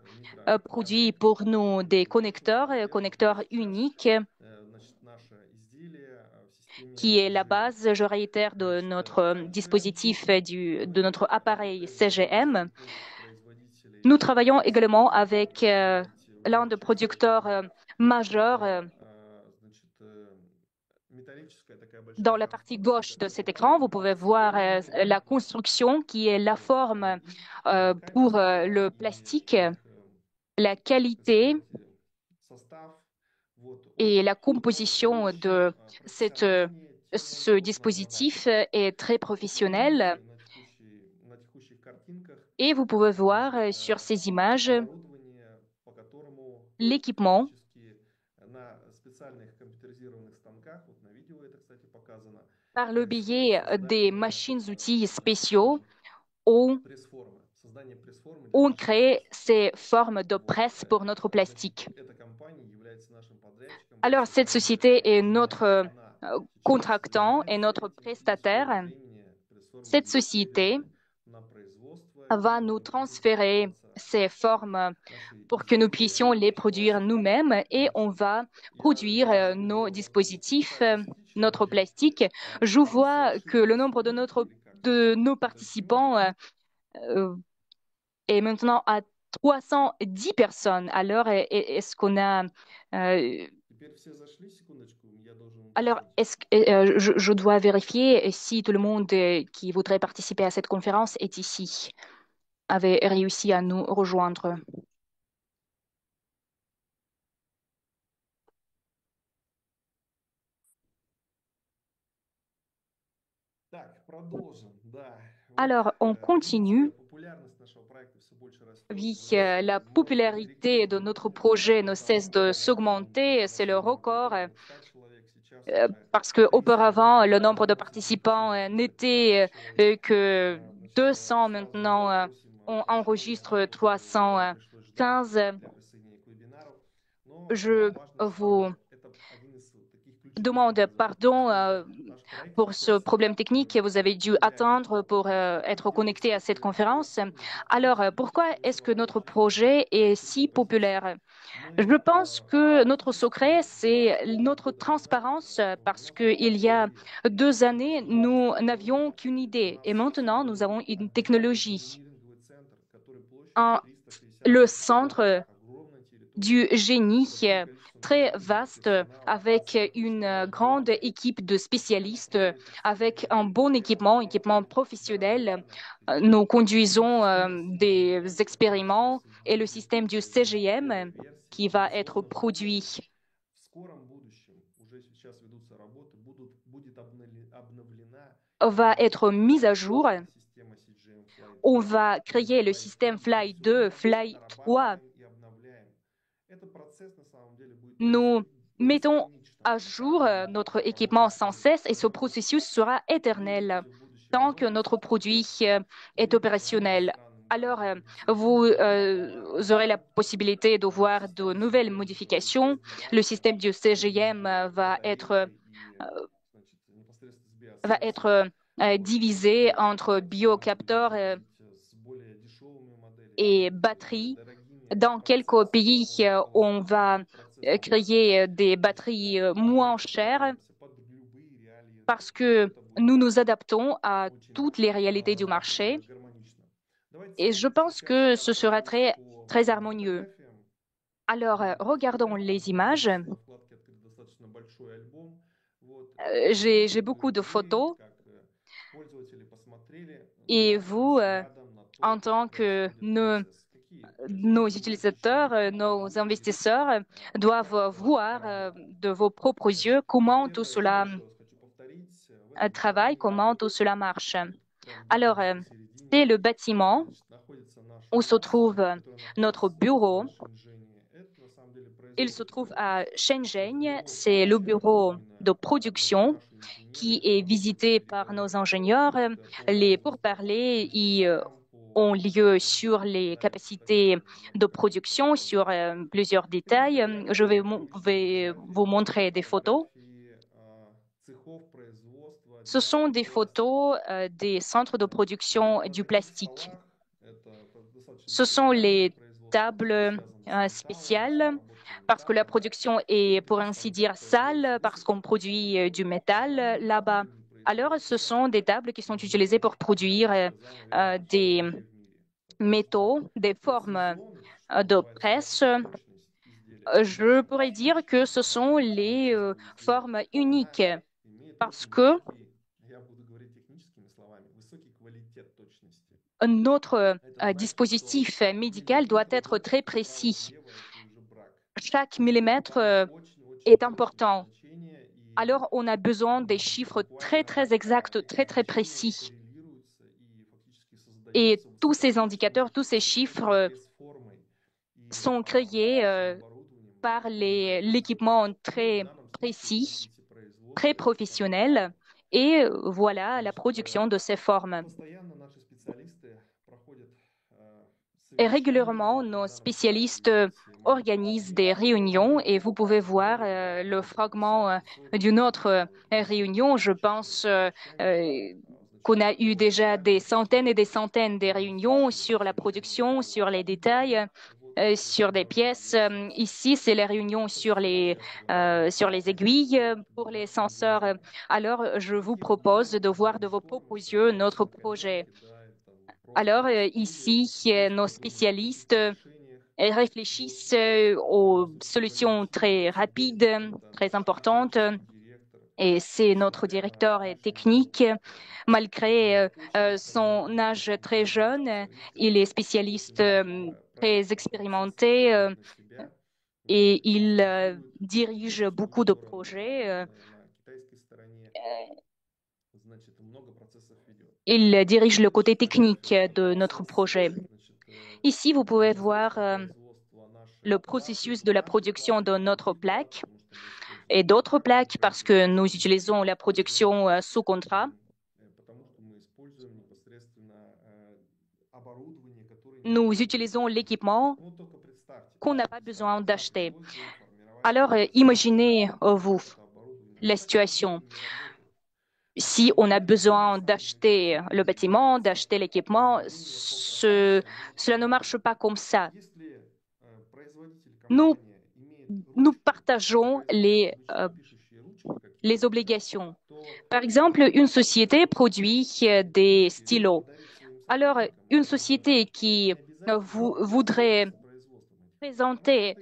produit pour nous des connecteurs uniques, qui est la base, je réitère, de notre dispositif, de notre appareil CGM. Nous travaillons également avec l'un des producteurs majeurs. Dans la partie gauche de cet écran, vous pouvez voir la construction qui est la forme pour le plastique, la qualité et la composition de cette Ce dispositif est très professionnel на текущих картинках et vous pouvez voir значит, sur ces images оборудование, по которому l'équipement фактически на специальных компьютеризированных станках, вот на видео это, кстати, показано, par le происходит biais des создание, machines-outils так spéciaux скажем, où пресс-формы, создание пресс-формы для on нашего crée пластика. ces formes de Вот. presse pour notre Значит, plastique. эта компания является нашим подрядчиком по Alors, cette созданию société est пресс-форм. Именно notre она сейчас contractant et занимается notre этим, и в скором prestataire. времени пресс-формы Cette будут société переданы на производство, va и nous будут transférer создаваться ces formes наши pour que nous изделия puissions les produire классики nous-mêmes et on пластика. va Я produire могу nos вам здесь dispositifs, показать действительно notre ли plastique. Je они vois que совершили le nombre расходники или как de nos это все. participants euh, est maintenant à 310 personnes. Alors, est-ce qu'on a... Теперь все зашли, секундочку, я должен alors, уточнить. je dois vérifier si tout le monde qui voudrait participer à cette conférence est ici, avait réussi à nous rejoindre. Так, продолжим. Да, вот Alors, on видите, continue. популярность нашего проекта все больше растет. Oui, У нас la новая popularité de директива notre вступила projet в ne cesse оборот. de Помните, в s'augmenter, c'est le последние record, полгода от 100 человек, сейчас уже parce que 300 auparavant, le nombre de просят participants увеличение, уже 15 n'était человек. que Значит, 200 сразу же maintenant. просим On отношения, enregistre потому что вам пришлось ждать 315. для присоединения к вебинару. Но Je нам важно с vous вами, это один из таких ключевых demande показателей, pardon насколько наш проект pour ce сейчас problème technique que vous avez dû влияет attendre pour être connecté à cette conférence. на Alors, pourquoi техническое est-ce que notre совершенствование projet est этой si композиции. populaire? Je Мы pense que notre практически secret, c'est 2,5 notre года назад transparence, parce ввели qu'il y a 2 années, nous государственный n'avions проект. qu'une У idée et нас maintenant, nous создали avons une гигантский technologie. инжиниринговый центр, который площадью Un- 360 le тысяч квадратов, centre огромная du территория, génie большое количество très наблюдательного vaste персонала, avec une достаточно grande большой équipe de spécialistes, avec un системы bon équipement, исследовательской équipement аппаратуры, professionnel. гаражи, аналитики. Nous conduisons Система des CGM expériments et le будет système du появляться первая CGM версия, qui va будет être создана в облаке. produit. В скором будущем, уже сейчас ведутся работы, будет обновлена Va être mise à jour. система CGM Flight On 2 va или créer le Flight système 3. Мы Fly все 2, время Fly 3. нарабатываем и обновляем. Этот процесс на самом деле будет Nous происходить mettons бесконечно, à пока jour мы notre équipement работаем sans над этим cesse et ce проектом. processus sera Вы éternel увидите в будущем tant que много notre produit сертификаций, est вы увидите opérationnel. странные Alors, модификации, vous aurez la но possibilité de voir de система nouvelles CGM будет modifications. Le развиваться, système du CGM и батарейка, и значит, непосредственно с va биосенсором. être Вот. divisé И entre смогут biocapteurs заходить с более дешевыми моделями, et с более batteries. дорогими Dans quelques pays, процессорами, on va процесс будет créer des то есть batteries мы moins chères подстраиваемся под любые реалии parce рынка. que Это будет nous nous adaptons à очень toutes les réalités du marché. гармонично. Et Давайте je pense сейчас que ce sera пройдусь très, по très harmonieux. фотографиям. Alors, Вот эти regardons фотографии. les У меня images. здесь на вкладке открыт достаточно большой альбом. Вот. J'ai Хотите beaucoup ли de вы, photos как пользователи, посмотрели et рядом vous, с рядом на то, en как tant que происходит процесс? Какие nos чувства, какие utilisateurs, ощущения nos и investisseurs doivent как voir работает? de vos propres yeux Значит, comment tout это я cela еще раз хочу повторить. В этом travaille, comment здании, tout cela marche. прям где-то Alors, здесь c'est посередине, le bâtiment значит, находится наш où se офис, trouve который notre находится bureau. в Шэньчжэне. Это на самом деле Il se trouve производство. à Это Shenzhen, бюро c'est le bureau именно de production наши qui инженеры est visité работают par nos передовые. ingénieurs. По Les производству pourparlers y частям, по ont lieu аппаратам. sur les Дальше capacités фотография для de показательных production, целей. sur plusieurs Эти détails. фотографии, Je vais, это привычные vais vous фотографии. Это montrer des photos. фотографии цехов производства Ce для sont des пластика. photos des centres de production Вот. На du таких plastique. столах, это достаточно Ce sont специальное les производство, tables связано с металлами, с spéciales обработкой parce que la металла. production Вот. est, pour Такие ainsi станки dire, производятся sale в parce qu'on нескольких produit du métal зданиях là-bas. фирмы Alors, ce производителя. sont des tables qui sont utilisées pour Я бы produire сказал, наверное, des лучшие в мире. Потому что métaux, des formes прецизионность, что de называется, presse. точность изделия, Je конечно, pourrais dire que ce sont les зачастую formes теряется. Она uniques имеет parce очень que высокий, я буду говорить техническими словами, высокий квалитет точности. notre Это значит, что dispositif médical doit миллиметр être très больше, вправо, précis. влево, это уже брак. Chaque millimètre Это очень-очень est точное important. обозначение, alors on a besoin des chiffres très, très exacts, très, très précis. Et tous ces indicateurs, tous ces chiffres sont créés par l'équipement très précis, très professionnel. Et voilà la production de ces formes. Et régulièrement, nos spécialistes organisent des réunions et vous pouvez voir le fragment d'une autre réunion. Je pense qu'on a eu déjà des centaines et des centaines de réunions sur la production, sur les détails, sur des pièces. Ici, c'est les réunions sur les aiguilles pour les senseurs. Alors, je vous propose de voir de vos propres yeux notre projet. Alors, ici, nos spécialistes réfléchissent aux solutions très rapides, très importantes. Et c'est notre directeur technique. Malgré son âge très jeune, il est spécialiste très expérimenté et il dirige beaucoup de projets. Il dirige le côté technique de notre projet. Ici, vous pouvez voir le processus de la production de notre plaque et d'autres plaques parce que nous utilisons la production sous contrat. Nous utilisons l'équipement qu'on n'a pas besoin d'acheter. Alors, imaginez-vous la situation. Si on a besoin d'acheter le bâtiment, d'acheter l'équipement, cela ne marche pas comme ça. Nous, nous partageons les obligations. Par exemple, une société produit des stylos. Alors, une société qui voudrait présenter,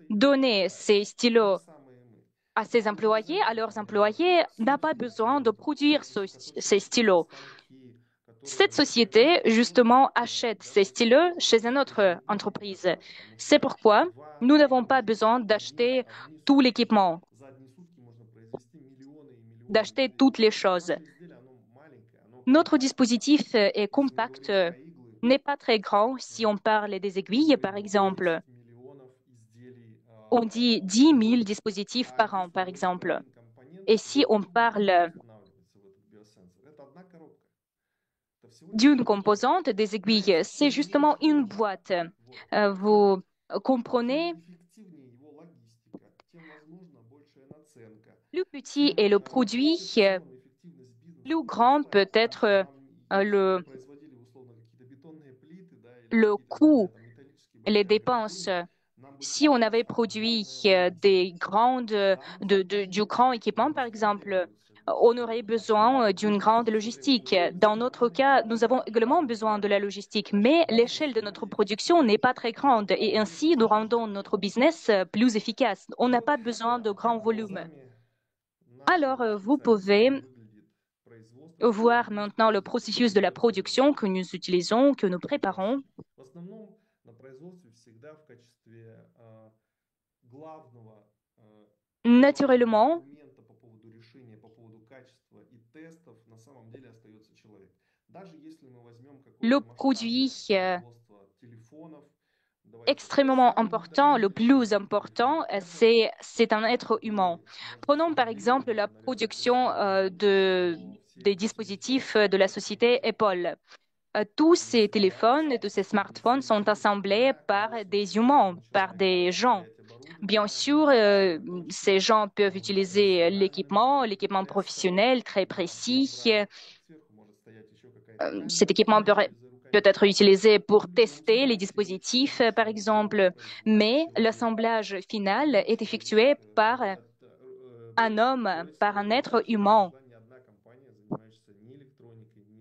donner ces stylos à ses employés, à leurs employés, n'a pas besoin de produire ces stylos. Cette société, justement, achète ces stylos chez une autre entreprise. C'est pourquoi nous n'avons pas besoin d'acheter tout l'équipement, d'acheter toutes les choses. Notre dispositif est compact, n'est pas très grand. Si on parle des aiguilles, par exemple, on dit 10 000 dispositifs par an, par exemple. Et si on parle d'une composante des aiguilles, c'est justement une boîte. Vous comprenez, plus petit est le produit, plus grand peut être le coût, les dépenses. Si on avait produit du grand équipement, par exemple, on aurait besoin d'une grande logistique. Dans notre cas, nous avons également besoin de la logistique, mais l'échelle de notre production n'est pas très grande et ainsi nous rendons notre business plus efficace. On n'a pas besoin de grands volumes. Alors, vous pouvez voir maintenant le processus de la production que nous utilisons, que nous préparons. Naturellement, le produit extrêmement important, le plus important, c'est un être humain. Prenons par exemple la production des dispositifs de la société Apple. Tous ces téléphones et tous ces smartphones sont assemblés par des humains, par des gens. Bien sûr, ces gens peuvent utiliser l'équipement professionnel très précis. Cet équipement peut être utilisé pour tester les dispositifs, par exemple, mais l'assemblage final est effectué par un homme, par un être humain.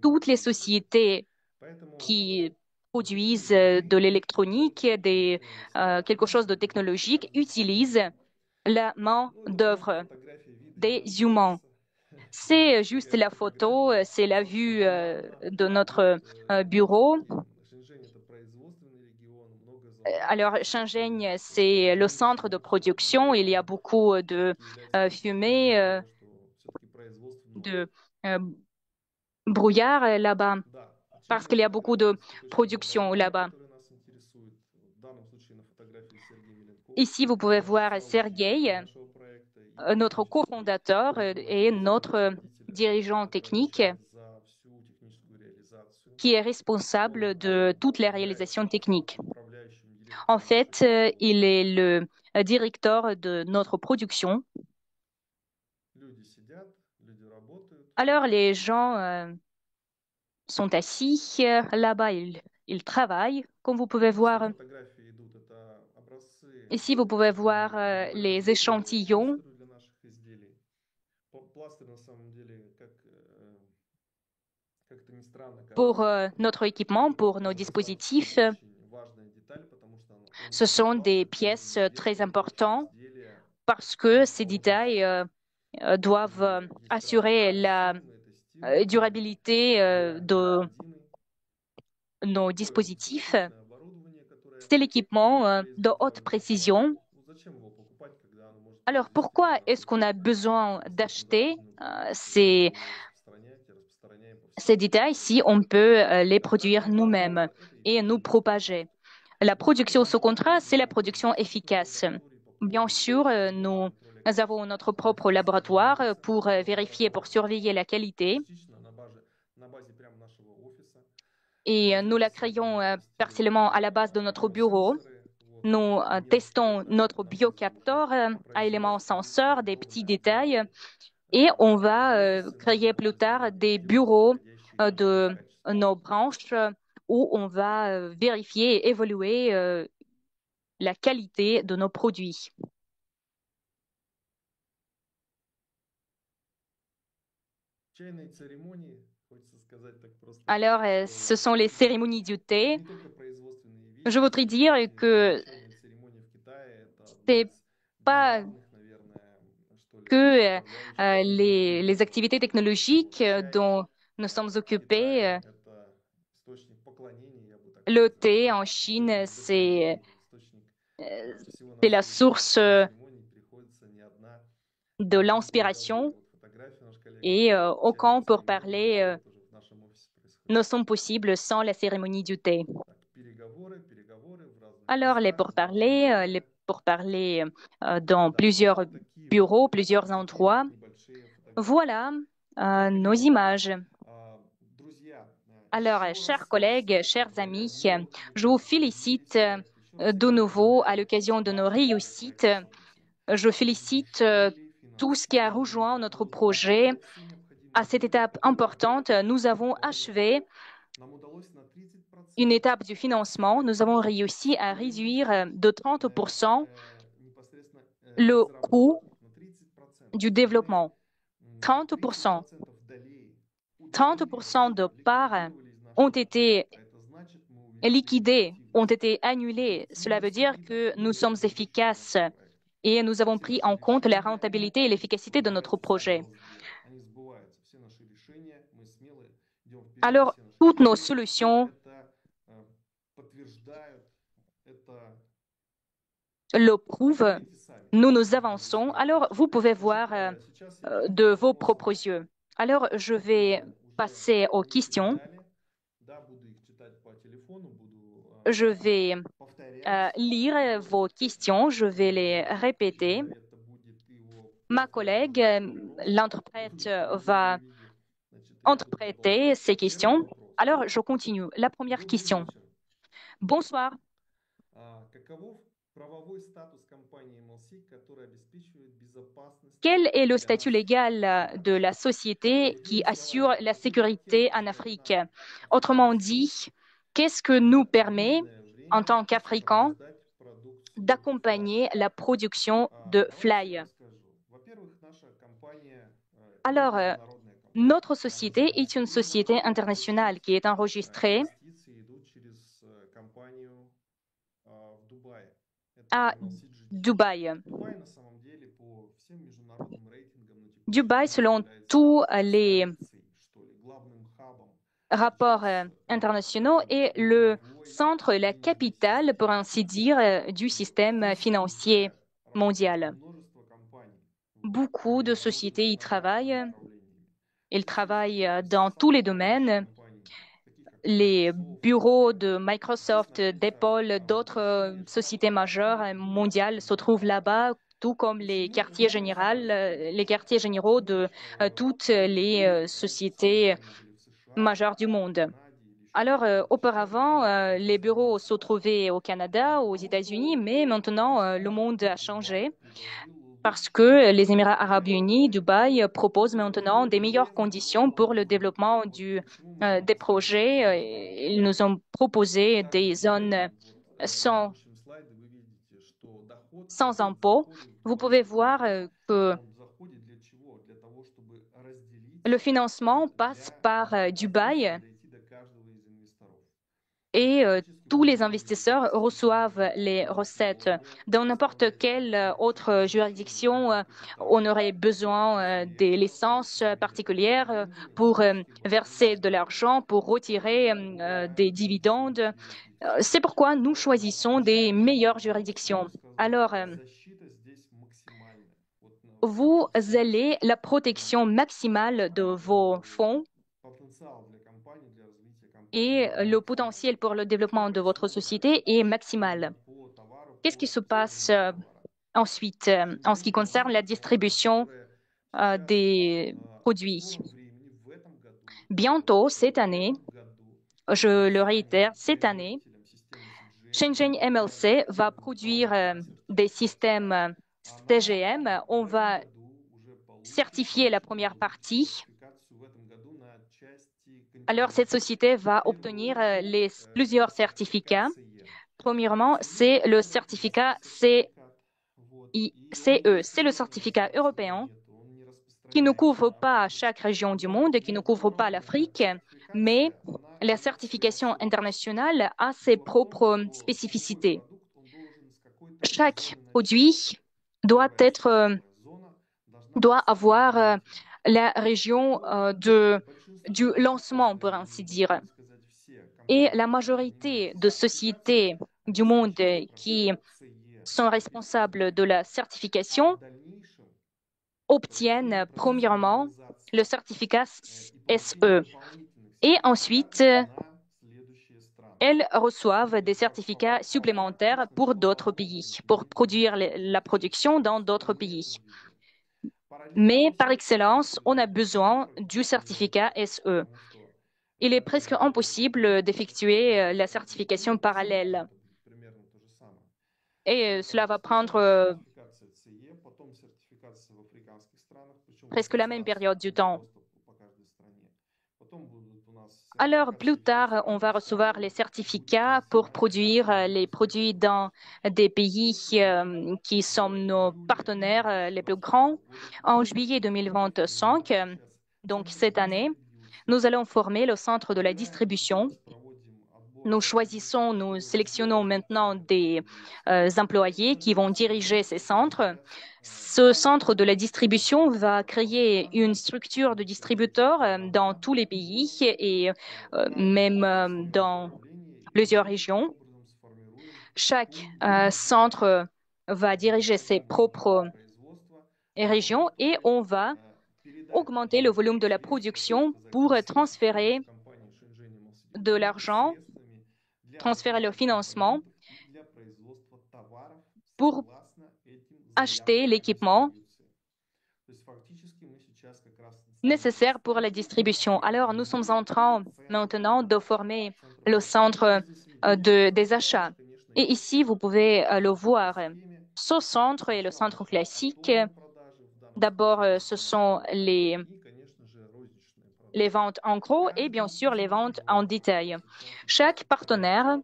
Toutes les sociétés qui produisent de l'électronique, quelque chose de technologique, utilisent la main-d'œuvre des humains. C'est juste la photo, c'est la vue de notre bureau. Alors, Shenzhen, c'est le centre de production. Il y a beaucoup de fumée. de euh, brouillard là-bas, Да, parce очевидно, qu'il y a beaucoup de фотография все точно production оборудование, là-bas. которое нас интересует. В данном случае на фотографии Сергей Миленков, Ici, vous pouvez voir соучредитель Sergei, нашего проекта и notre технический cofondateur et notre руководитель, dirigeant который technique, отвечает за всю техническую реализацию. qui est Он responsable de toute la réalisation является technique. управляющим En директором fait, нашей il est le directeur de notre production. Люди сидят, люди работают. Alors, les gens sont assis là-bas, ils travaillent, comme vous pouvez Это все voir. фотографии идут, это образцы Ici, vous pouvez voir les вырезанные по échantillons пластырю для наших изделий. Пластырь на самом деле, как это ни странно pour кажется, notre équipement, pour nos dispositifs. очень важная деталь, потому что он Ce sont des пластырь pièces должен très удерживать ваше importantes изделие parce на que ces долгий détails срок. doivent И есть assurer разные la причины, это стил, durabilité de непроходимый. nos Такое dispositifs. специфичное оборудование, которое C'est l'équipement обычно de haute изготавливается в Штатах. précision. Ну, зачем его покупать, когда оно может Alors произвести pourquoi est-ce qu'on достаточно a besoin d'acheter западном производстве, и ces, мы его распространять и распространяем по ces всему миру. détails si on peut les produire Остальные nous-mêmes партнеры — это et nous единичные propager? производители. La Наши production sous партнеры contrat, c'est la имеют production собственные efficace. лаборатории по Bien поводу sûr, контроля nous avons качества, notre propre производства на laboratoire месте, pour на vérifier, pour базе, surveiller la qualité. частично на базе прямо нашего офиса. Et nous la Вместе с этим créons мы тестируем partiellement à la base de notre bureau. биосенсоры. Вот. Nous Миленков — testons это notre находится уже biocapteur в à éléments производстве, senseurs, des готовы petits к détails. сборке Et on в va офисе créer нашего plus tard подразделения, des где будут bureaux проходящие контроль de качества. nos branches où on va vérifier et évaluer la qualité de nos produits. Чайные церемонии, хочется сказать так просто, Alors, ce sont les cérémonies du thé. не только производственные вещи, Je voudrais dire действительно, que чайные церемонии в Китае — это одна c'est из pas главных, наверное, что ли, que составляющих les индустрии. activités Вот. technologiques Чай dont nous sommes в occupés. Китае — это источник поклонения, я бы так Le сказал, thé en Chine, источник вдохновения, источник euh, всего на c'est la свете. source Чайные церемонии приходится не одна. de Другие переговоры, l'inspiration вот фотографию наш коллега et ставит, чайные aucun pour церемонии, parler это вот уже в нашем офисе происходит. ne sont possibles sans la cérémonie du thé. Так, переговоры в разных Alors, местах, в разные les страны. pourparlers dans Да, plusieurs вот такие bureaux, вот, plusieurs такие вот endroits. небольшие фотографии. Voilà nos Так images. вот, друзья, Alors, еще chers раз вас collègues, chers поздравляю. amis, Мы je vous методически félicite двигаемся вперед. Еще раз de всех nouveau à поздравляю l'occasion с de nos вашим réussites. проектом события. Je félicite Предыдущие tout ce qui a финансирование, rejoint notre подготовка, projet. все необходимые À cette условия étape importante, nous avons подготовлены. achevé Нам удалось на une 30% étape du financement. Nous avons réussi à réduire de 30% непосредственно le coût разработки, на 30%. du То есть мы développement. 30%. 30% долей удалили, 30% de parts ликвидировали из ont нашего été проекта. Это значит, мы увеличили liquidées, ont эффективность. été annulées. Cela veut dire que nous sommes Будущего efficaces нашего проекта. et nous avons Все pris наши en compte la решения, rentabilité et l'efficacité de notre projet. они сбываются. Все наши решения, мы смело идем вперед. Alors, Все наши toutes nos решения solutions это подтверждают, это le prouvent. видите сами. Nous avançons. Alors, vous pouvez voir Сейчас я de vos перейду к propres вопросам. yeux. Alors, je vais Уже passer aux вы questions. передали. Да, буду их читать по телефону, буду Je vais повторять. lire vos questions, je vais les répéter. Это будет его Ma collègue, l'interprète, va Значит, я буду interpréter продолжать. ces Первый questions. вопрос. Alors, je continue. La première Добрый question. вечер. Bonsoir. Каков правовой статус компании MLC, которая обеспечивает безопасность Quel est le для statut нас? légal de la société qui assure la sécurité en Afrique? Autrement dit, qu'est-ce que nous permet, en tant qu'Africains, d'accompagner la production de Fly? Alors, notre société est une société internationale qui est enregistrée à Dubaï. Dubaï, selon tous les rapports internationaux, est le centre, la capitale, pour ainsi dire, du système financier mondial. Beaucoup de sociétés y travaillent Ils travaillent dans tous les domaines. Les bureaux de Microsoft, d'Apple, d'autres sociétés majeures mondiales se trouvent là-bas, tout comme les quartiers généraux de toutes les sociétés majeures du monde. Alors, auparavant, les bureaux se trouvaient au Canada, aux États-Unis, mais maintenant, le monde a changé parce que les Émirats arabes unis, Dubaï, proposent maintenant des meilleures conditions pour le développement des projets. Ils nous ont proposé des zones sans, sans impôts. Vous pouvez voir que le financement passe par Dubaï et tous les investisseurs reçoivent les recettes. Dans n'importe quelle autre juridiction, on aurait besoin des licences particulières pour verser de l'argent, pour retirer des dividendes. C'est pourquoi nous choisissons des meilleures juridictions. Alors, vous allez la protection maximale de vos fonds et le potentiel pour le développement de votre société est maximal. Qu'est-ce qui se passe ensuite en ce qui concerne la distribution des produits? Bientôt, cette année, je le réitère, cette année, Shenzhen MLC va produire des systèmes CGM. On va certifier la première partie. Alors, cette société va obtenir plusieurs certificats. Premièrement, c'est le certificat CICE. C'est le certificat européen qui ne couvre pas chaque région du monde, qui ne couvre pas l'Afrique, mais la certification internationale a ses propres spécificités. Chaque produit doit avoir la région du lancement, pour ainsi dire. Et la majorité de sociétés du monde qui sont responsables de la certification obtiennent premièrement le certificat SE et ensuite elles reçoivent des certificats supplémentaires pour d'autres pays, pour produire la production dans d'autres pays. Mais par excellence, on a besoin du certificat SE. Il est presque impossible d'effectuer la certification parallèle. Et cela va prendre presque la même période du temps. Alors, plus tard, on va recevoir les certificats pour produire les produits dans des pays qui sont nos partenaires les plus grands. En juillet 2025, donc cette année, nous allons former le centre de la distribution. Nous sélectionnons maintenant des employés qui vont diriger ces centres. Ce centre de la distribution va créer une structure de distributeurs dans tous les pays et même dans plusieurs régions. Chaque centre va diriger ses propres régions et on va augmenter le volume de la production pour transférer de l'argent, transférer le financement pour acheter l'équipement nécessaire pour la distribution. Alors, nous sommes en train maintenant de former le centre des achats. Et ici, vous pouvez le voir. Ce centre est le centre classique. D'abord, ce sont les ventes en gros et bien sûr les ventes en détail. Chaque partenaire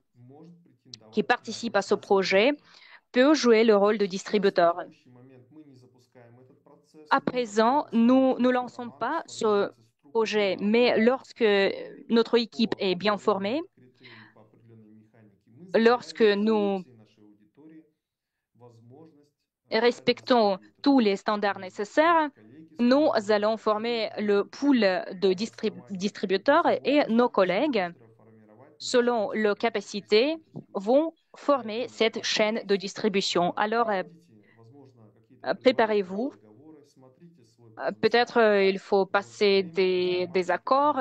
qui participe à ce projet peut jouer le rôle de distributeur. À présent, nous ne lançons pas ce projet, mais lorsque notre équipe est bien formée, lorsque nous respectons tous les standards nécessaires, nous allons former le pool de distributeurs et nos collègues, selon leurs capacités, vont former cette chaîne de distribution. Alors, préparez-vous Peut-être il faut passer des accords.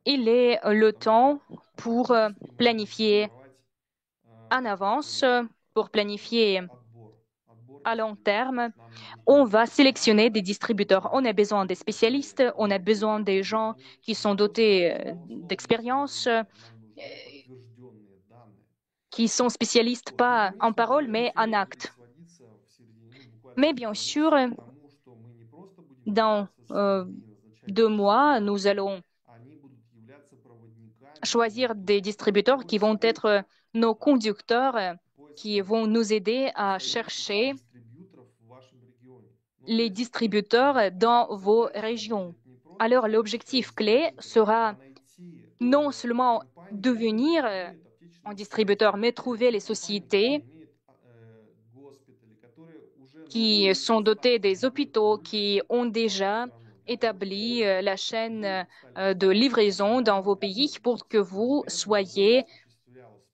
Il est le temps pour planifier en avance, pour planifier à long terme. On va sélectionner des distributeurs. On a besoin des spécialistes, on a besoin des gens qui sont dotés d'expérience, qui sont spécialistes pas en parole, mais en acte. Mais bien sûr, dans 2 mois, nous allons choisir des distributeurs qui vont être nos conducteurs, qui vont nous aider à chercher les distributeurs dans vos régions. Alors, l'objectif clé sera non seulement devenir un distributeur, mais trouver les sociétés qui sont dotées des hôpitaux, qui ont déjà établi la chaîne de livraison dans vos pays pour que vous soyez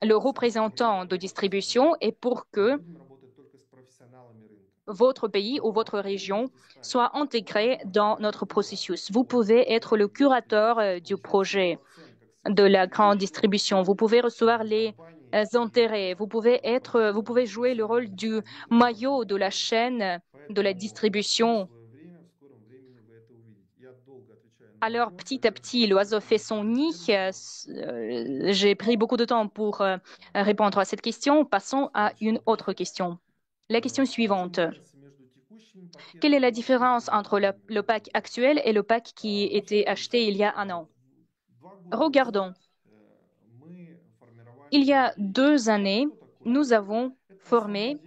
le représentant de distribution et pour que votre pays ou votre région soit intégré dans notre processus. Vous pouvez être le curateur du projet de la grande distribution. Vous pouvez recevoir les intérêts. Vous pouvez jouer le rôle du maillot de la chaîne de la distribution. Alors, petit à petit, l'oiseau fait son nid. J'ai pris beaucoup de temps pour répondre à cette question. Passons à une autre question. La question suivante. Quelle est la différence entre le pack actuel et le pack qui était acheté il y a un an? Regardons. Il y a 2 années, nous avons formé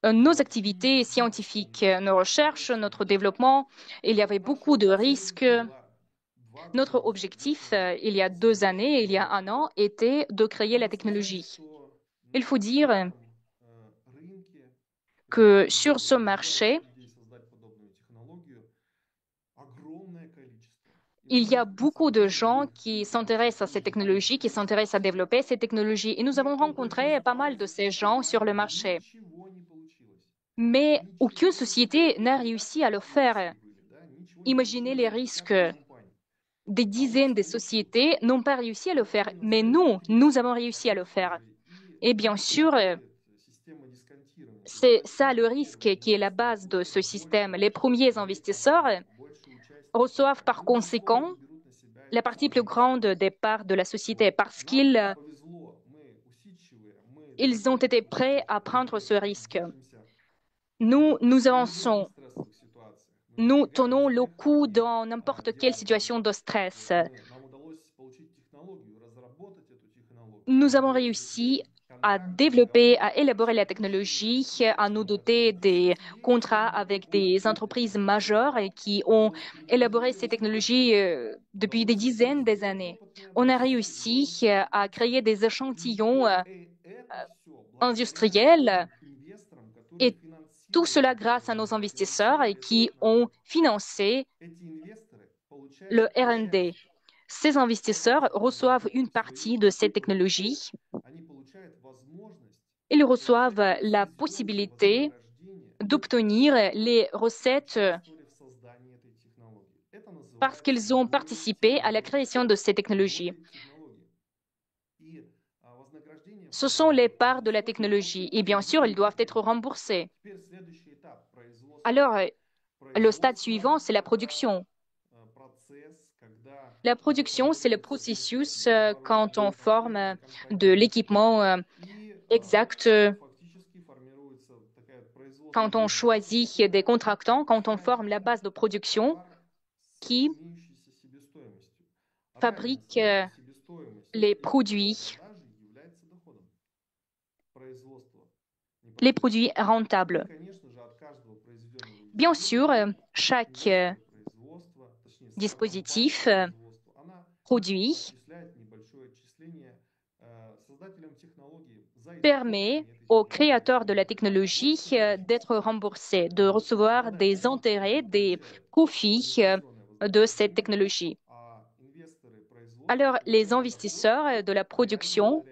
nos activités scientifiques, nos recherches, notre développement. Il y avait beaucoup de risques. Notre objectif, il y a 2 années, il y a un an, était de créer la technologie. Il faut dire que sur ce marché, il y a beaucoup de gens qui s'intéressent à ces technologies, qui s'intéressent à développer ces technologies. Et nous avons rencontré pas mal de ces gens sur le marché. Mais aucune société n'a réussi à le faire. Imaginez les risques. Des dizaines de sociétés n'ont pas réussi à le faire, mais nous avons réussi à le faire. Et bien sûr, c'est ça le risque qui est la base de ce système. Les premiers investisseurs reçoivent par conséquent la partie plus grande des parts de la société parce qu'ils ont été prêts à prendre ce risque. Nous avançons. Nous tenons le coup dans n'importe quelle situation de stress. Nous avons réussi à développer, à élaborer la technologie, à nous doter des contrats avec des entreprises majeures qui ont élaboré ces technologies depuis des dizaines d'années. On a réussi à créer des échantillons industriels et tout cela grâce à nos investisseurs qui ont financé le R&D. Ces investisseurs reçoivent une partie de ces technologies. Ils reçoivent la possibilité d'obtenir les recettes parce qu'ils ont participé à la création de ces technologies. Ce sont les parts de la technologie et bien sûr, ils doivent être remboursés. Alors, le stade suivant, c'est la production. La production, c'est le processus quand on forme de l'équipement exact, quand on choisit des contractants, quand on forme la base de production qui fabrique les produits rentables. Bien sûr, chaque dispositif produit permet aux créateurs de la technologie d'être remboursés, de recevoir des intérêts, des profits de cette technologie. Alors, les investisseurs de la production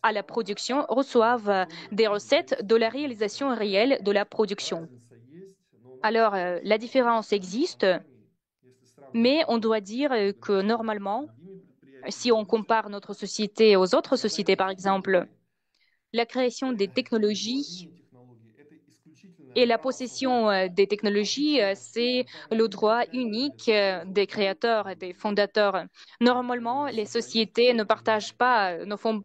à la production reçoivent des recettes de la réalisation réelle de la production. Alors, la différence existe, mais on doit dire que normalement, si on compare notre société aux autres sociétés, par exemple, la création des technologies et la possession des technologies, c'est le droit unique des créateurs et des fondateurs. Normalement, les sociétés ne partagent pas, ne font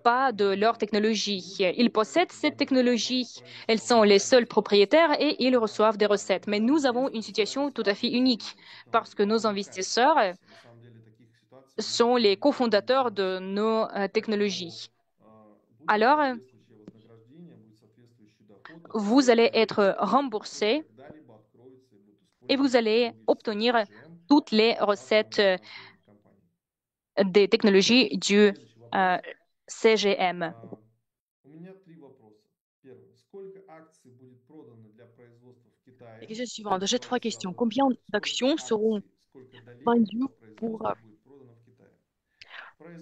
pas de leur technologie. Ils possèdent cette technologie, elles sont les seuls propriétaires et ils reçoivent des recettes. Mais nous avons une situation tout à fait unique parce que nos investisseurs sont les cofondateurs de nos technologies. Alors, vous allez être remboursé et vous allez obtenir toutes les recettes des technologies du CGM. La question suivante, j'ai trois questions. Combien d'actions seront vendues pour,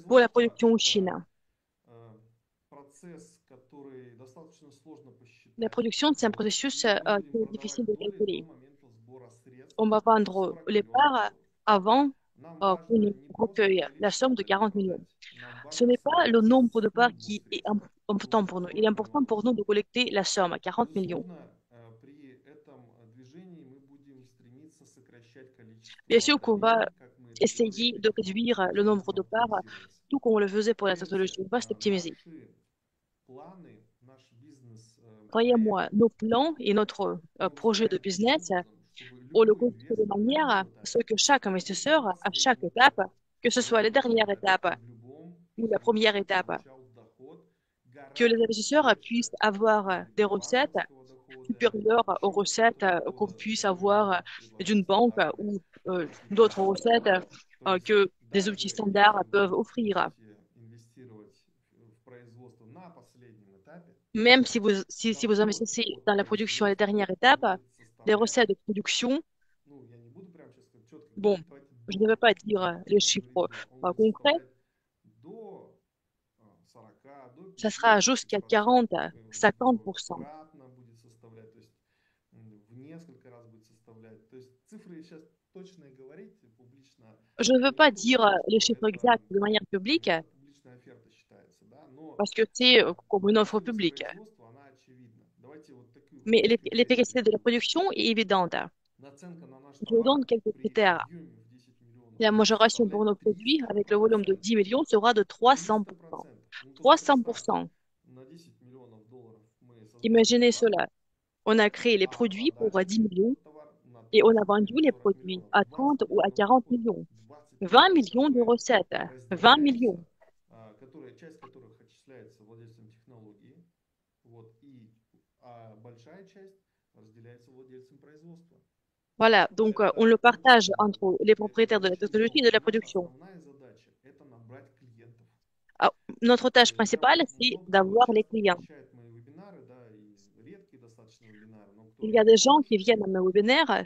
pour la production en Chine? La production, c'est un processus qui est difficile de calculer. On va vendre les parts avant qu'on recueille la somme de 40 millions. Ce n'est pas le nombre de parts qui est important pour nous. Il est important pour nous de collecter la somme à 40 millions. Bien sûr qu'on va essayer de réduire le nombre de parts, tout comme on le faisait pour la technologie. On va s'optimiser. Croyez-moi, nos plans et notre projet de business, on le construit de manière à ce que chaque investisseur, à chaque étape, que ce soit la dernière étape ou la première étape, que les investisseurs puissent avoir des recettes supérieures aux recettes qu'on puisse avoir d'une banque ou d'autres recettes que des outils standards peuvent offrir. Même si vous investissez dans la production à la dernière étape, les recettes de production, bon, je ne vais pas dire les chiffres concrets, ça sera jusqu'à 40, 50%. Je ne veux pas dire les chiffres exacts de manière publique parce que c'est comme une offre publique. Mais l'efficacité de la production est évidente. Je vous donne quelques critères. La majoration pour nos produits avec le volume de 10 millions sera de 300%. 300%. Imaginez cela. On a créé les produits pour 10 millions et on a vendu les produits à 30 ou à 40 millions. 20 millions de recettes. 20 millions. Voilà, donc on le partage entre les propriétaires de la technologie et de la production. Ah, notre tâche principale, c'est d'avoir les clients. Il y a des gens qui viennent à mes webinaires.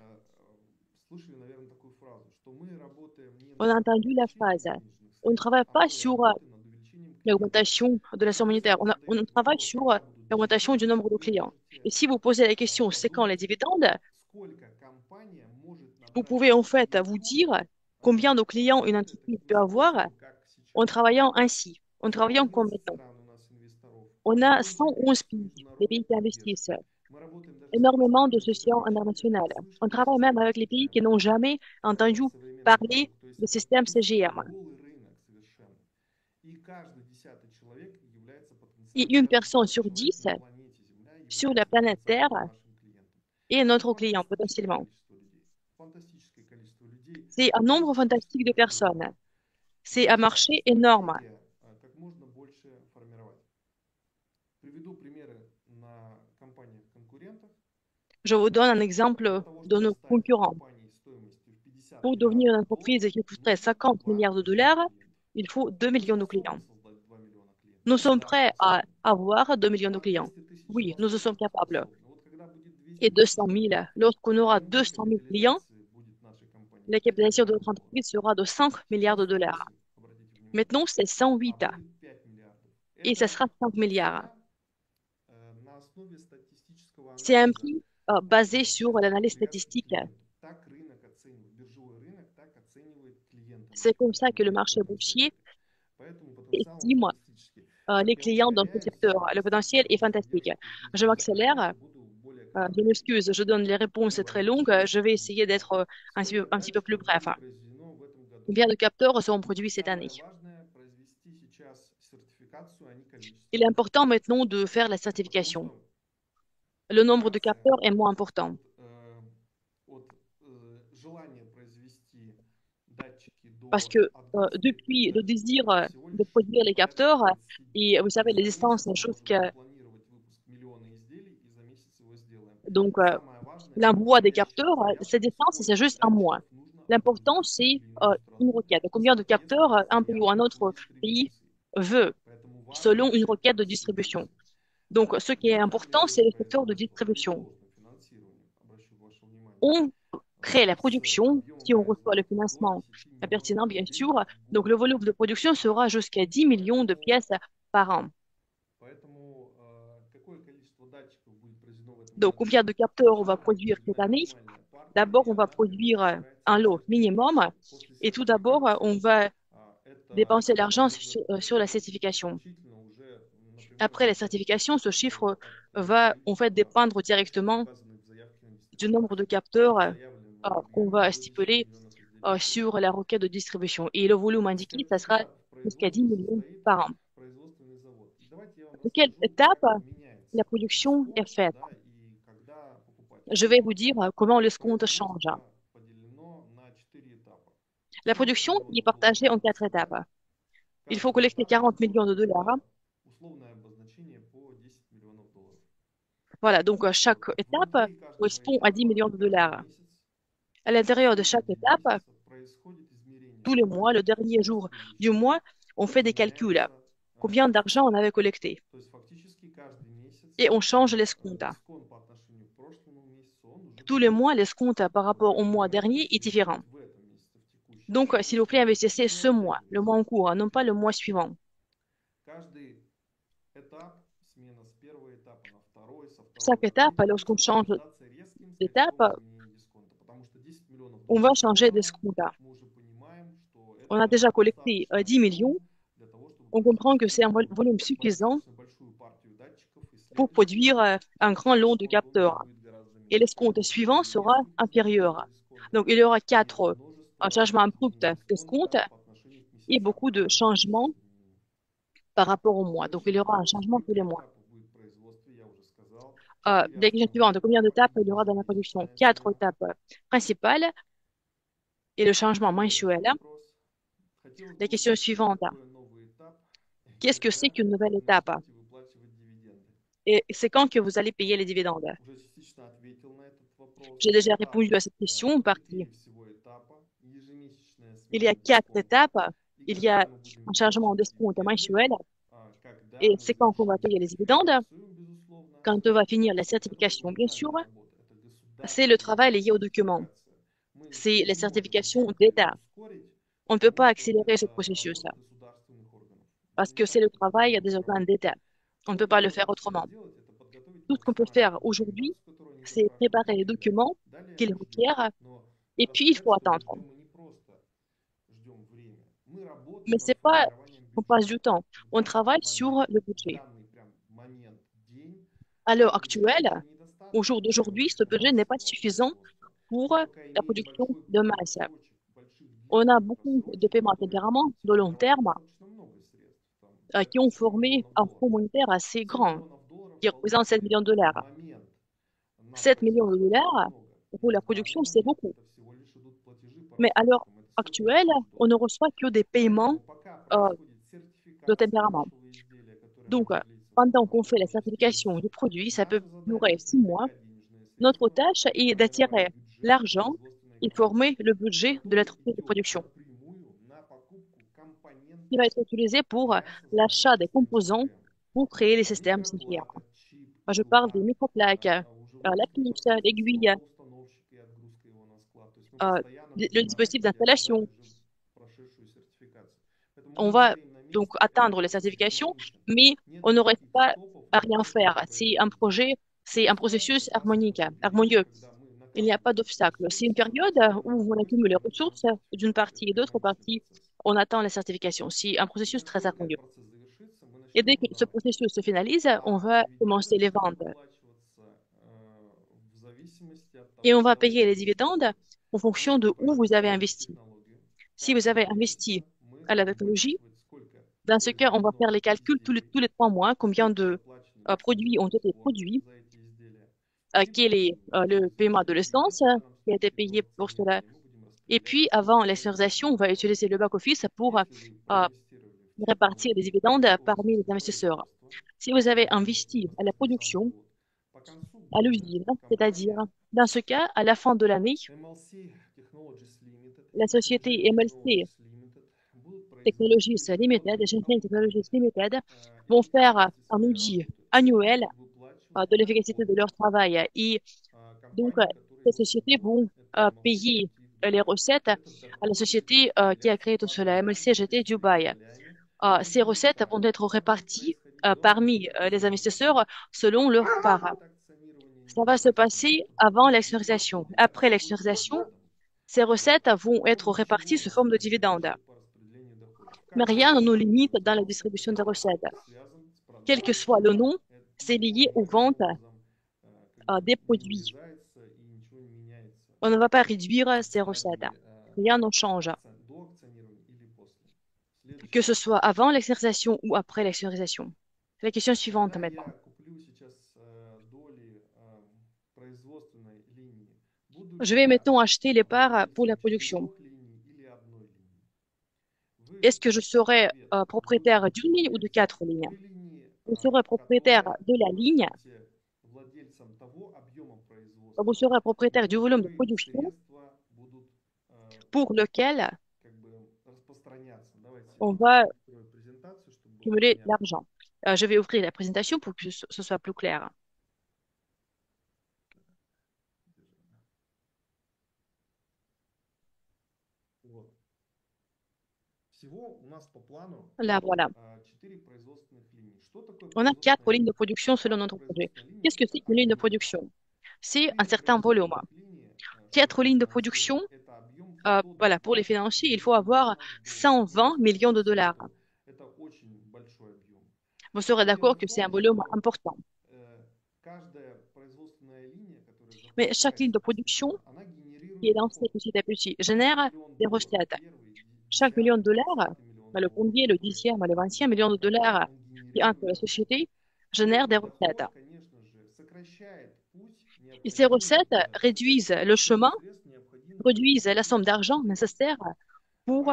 On a entendu la phrase. On ne travaille pas sur l'augmentation de la somme monétaire. On travaille sur l'augmentation du nombre de clients. Et si vous posez la question, c'est quand les dividendes, vous pouvez en fait vous dire combien de clients une entreprise peut avoir en travaillant ainsi, en travaillant comme maintenant. On a 111 pays, les pays qui investissent, énormément de sociétés internationales. On travaille même avec les pays qui n'ont jamais entendu parler du système CGM. Et une personne sur 10 sur la planète Terre est notre client potentiellement. C'est un nombre fantastique de personnes. C'est un marché énorme. Je vous donne un exemple de nos concurrents. Pour devenir une entreprise qui coûterait 50 milliards de dollars, il faut 2 millions de clients. Nous sommes prêts à avoir 2 millions de clients. Oui, nous en sommes capables. Et 200 000, lorsqu'on aura 200 000 clients, la capitalisation de notre entreprise sera de 5 milliards de dollars. Maintenant, c'est 108 et ça sera 5 milliards. основе статистического C'est un анализа prix basé sur l'analyse влияет statistique. клиенту. Так рынок оценивает, биржевой рынок так оценивает клиента C'est comme нашего, ça que le например, в marché этом boursier секторе. Поэтому потенциал он estime фантастический. les Так, я clients dans ce ускоряюсь, secteur. Le potentiel est потому что я fantastique. что-то Je упустил. m'accélère. Поэтому буду более Je кратким. m'excuse, je donne les réponses très longues. Je vais essayer d'être un petit peu plus bref. Сколько датчиков будет произведено в этом году? Combien de capteurs seront produits cette année? Самое важное произвести сейчас сертификацию, а не количество. Il est important maintenant de faire la Потому certification. что Le nombre de фракция capteurs est moins important от желания произвести датчики parce до que отгрузки depuis le датчиков désir всего de лишь produire les порядка capteurs 30 et vous дней. То savez есть les за distances месяц мы можем jusqu'à запланировать выпуск миллиона изделий и за месяц его сделаем. donc Самое важное, это l'envoi des подходящая capteurs, заявка, cette distance c'est сколько juste un mois. датчиков нужно L'important отгрузить в c'est ту или иную une страну. requête. И, Combien de capteurs соответственно, un pays ou un заявку autre по pays дистрибуции. veut Поэтому важно selon une requête de сертификация distribution. датчиков. Donc ce qui est Мы important c'est поддерживаем le secteur de производство при distribution. должном финансировании. Обращу ваше внимание. On crée la С production объемом si on reçoit le производства до financement 10 pertinent, миллионов bien изделий sûr. в Donc год. le volume de production sera jusqu'à 10 millions de pièces par an. Поэтому какое количество датчиков будет произведено в этом Donc году? combien de capteurs on va Начальная produire cette année? минимальная партия D'abord, on va региональная produire опирается un на lot minimum сертификацию. После et tout d'abord, on сертификации va это dépenser l'argent нужно sur la переводить certification. исключительно уже напрямую Après la от certification, ce chiffre от va en fait количества dépendre датчиков, directement указанных в заявке на du nombre de дистрибуцию. capteurs Заявленного qu'on объема va до 10 stipuler миллионов изделий. sur la requête de distribution. Et le volume indiqué, ça sera Сертификат в jusqu'à 10 производстве millions состоит par an. производственный завод. И давайте я вам De quelle расскажу, étape как меняется la production est дисконт, faite? да, и когда покупатель. Je vais vous dire comment le compte change. Производство поделено на 4 этапа. La 40 production est миллионов partagée en долларов 4 это étapes. Il faut каждый collecter этап 40 millions de dollars. это условное обозначение по 10 миллионов долларов. Voilà, donc chaque étape Внутри каждого correspond à 10 этапа millions de каждый dollars. месяц, À l'intérieur de chaque последний étape, месяца происходит измерение tous les mois, le dernier jour du mois, on fait des calculs. изменяется Combien d'argent on avait collecté? то есть фактически каждый месяц Et on change l'escompte. дисконт по отношению к прошлому месяцу он уже Tous les поменялся. mois, l'escompte par rapport au Поэтому mois вы dernier est инвестируете différent. в этом месяце, в текущем Donc, s'il vous plaît, investissez ce mois, le mois en cours, non pas le mois suivant. Каждый этап, смена с первого этапа на второй, со Chaque второго на étape, третий, lorsqu'on будет change сопровождаться резким d'étape, скачком изменения дисконта, потому что 10 миллионов on va долларов changer собрано, d'escompte. мы уже понимаем, что On a это déjà collecté достаточный 10 millions. объем для того, чтобы On comprend que c'est un произвести volume suffisant достаточно большую партию датчиков, и pour следующий produire un grand lot de дисконт, он capteurs. будет гораздо Et меньше. l'escompte suivant sera Резких inférieur. изменений дисконта Donc, il y aura и 4 множество changements abrupts изменений d'escompte дисконта по отношению к et месяцам, beaucoup de когда changements происходит изменение. par rapport au mois. Donc, il y aura un Следующий changement вопрос, tous les сколько mois. этапов будет в производстве, я уже сказал. La Четыре question основных suivante, combien этапа d'étapes и il y aura dans la даже production? ежемесячная 4 смена. étapes principales et le changement Следующий mensuel. вопрос. Хотелось бы La question узнать, что suivante, такое новый этап и qu'est-ce que c'est когда qu'une nouvelle вы étape? начнете выплачивать дивиденды. Et c'est quand que vous allez payer les dividendes? Уже частично ответил на этот вопрос. J'ai déjà Этап répondu à cette question en partie. 4 всего этапа, ежемесячная Il y a смена 4 дисконта. étапes. И Il y a когда мы будем un changement выплачивать d'escompte дивиденды, mensuel. когда Et мы c'est quand qu'on va завершим payer les dividendes? сертификацию, безусловно, Quand on va finir la это certification, bien sûr. государственная работа, это C'est le travail государственная lié aux documents. сертификация. Мы C'est les не можем certifications это d'État. ускорить, On ne peut pas потому что accélérer ce это processus работа государственных органов. parce Это que не c'est так le просто travail будет des organes работать. d'État. On ne Все, peut pas что le мы faire можем autrement. сейчас сделать, это подготовить Tout ce qu'on peut faire профессиональную aujourd'hui, документацию, которую они c'est запрашивают préparer от les себя. documents Далее qu'ils мы ждем. requièrent Но et надо puis il сказать, faut что мы attendre. ждем мы не просто ждем время. Мы работаем Mais над c'est pas формированием qu'on passe бюджета. du temps. В On данный travaille sur момент, le в budget. данный прям момент, день, À l'heure бюджета actuelle, еще au недостаточно jour для d'aujourd'hui, ce budget n'est pas массового suffisant производства. pour Мы пока la имеем production большой de masse. просрочек, больших On a длительных beaucoup de просрочек, paiements которые tempéraments de long сформировали terme достаточно много средств, там qui ont 7 formé миллионов un fonds долларов. monétaire assez 7 grand, миллионов долларов qui représente 7 получить millions de в dollars. момент на 7 millions de производство это dollars немного. pour la На production, данный c'est момент beaucoup. это всего лишь идут платежи по Mais à l'heure рассрочкам. Это всего actuelle, 5000 on ne долларов. reçoit que des paiements Поэтому пока de происходит сертификация tempérament. вашего изделия, которая Donc, может длиться pendant какое-то qu'on fait la количество certification месяцев, du produit, ça peut наша durer задача 6 mois. привлекать денежные Notre средства tâche и est d'attirer формировать бюджет l'argent производственной et компании, former le budget de который l'entreprise de идет production, напрямую на покупку qui va компонентов être utilisé pour для l'achat создания des систем composants CRM. pour créer les systèmes CGM. Микроплата, чип, Je parle des игла, microplaques, уже la выпуск puce, процесса l'aiguille, самого установщика и отгрузка его на склад. То есть мы постоянно le будем на dispositif выходе d'installation. ожидать уже прошедшую сертификацию. Поэтому On мы не va стоим на donc месте, atteindre это les certifications, динамично. mais Нет on ne reste никаких pas стопов, à rien faire. C'est un projet, c'est un processus harmonieux. Il n'y a pas d'obstacle. C'est une période où on accumule les ressources d'une partie et d'autre partie. On attend la certification. C'est un processus très harmonieux. Et dès que ce processus se finalise, on va commencer les ventes. Et on va payer les dividendes en fonction de où vous avez investi. Si vous avez investi à la technologie, dans ce cas, on va faire les calculs tous les 3 mois, combien de produits ont été produits, quel est le paiement de l'essence qui a été payé pour cela. Et puis, avant l'externalisation, on va utiliser le back-office pour répartir les dividendes parmi les investisseurs. Si vous avez investi à la production, à l'usine, c'est-à-dire, dans ce cas, à la fin de l'année, la société MLC Technologies Limited, Shenzhen Technologies Limited, vont faire un audit annuel de l'efficacité de leur travail. Et donc, ces sociétés vont payer les recettes à la société qui a créé tout cela, MLCGT Dubaï. Ces recettes vont être réparties parmi les investisseurs selon leur part. Ça va se passer avant l'externalisation. Après l'externalisation, ces recettes vont être réparties sous forme de dividendes. Mais rien ne nous limite dans la distribution des recettes. Quel que soit le nom, c'est lié aux ventes des produits. On ne va pas réduire ces recettes. Rien ne change. Que ce soit avant l'externalisation ou après l'externalisation. C'est la question suivante maintenant. Je vais maintenant acheter les parts pour la production. Est-ce que je serai propriétaire d'une ligne ou de 4 lignes? Vous serez propriétaire de la ligne. Vous serez propriétaire du volume de production pour lequel on va cumuler l'argent. Je vais ouvrir la présentation pour que ce soit plus clair. Là, voilà. On a 4 lignes de production selon notre projet. Qu'est-ce que c'est qu'une ligne de production? C'est un certain volume. 4 lignes de production, voilà, pour les financiers, il faut avoir 120 millions de dollars. Vous serez d'accord que c'est un volume important. Mais chaque ligne de production qui est lancée petit à petit génère des recettes. Chaque million de dollars, le premier, le 10e, le 20e million de dollars qui entre la société génère des recettes. Et ces recettes réduisent le chemin, réduisent la somme d'argent nécessaire pour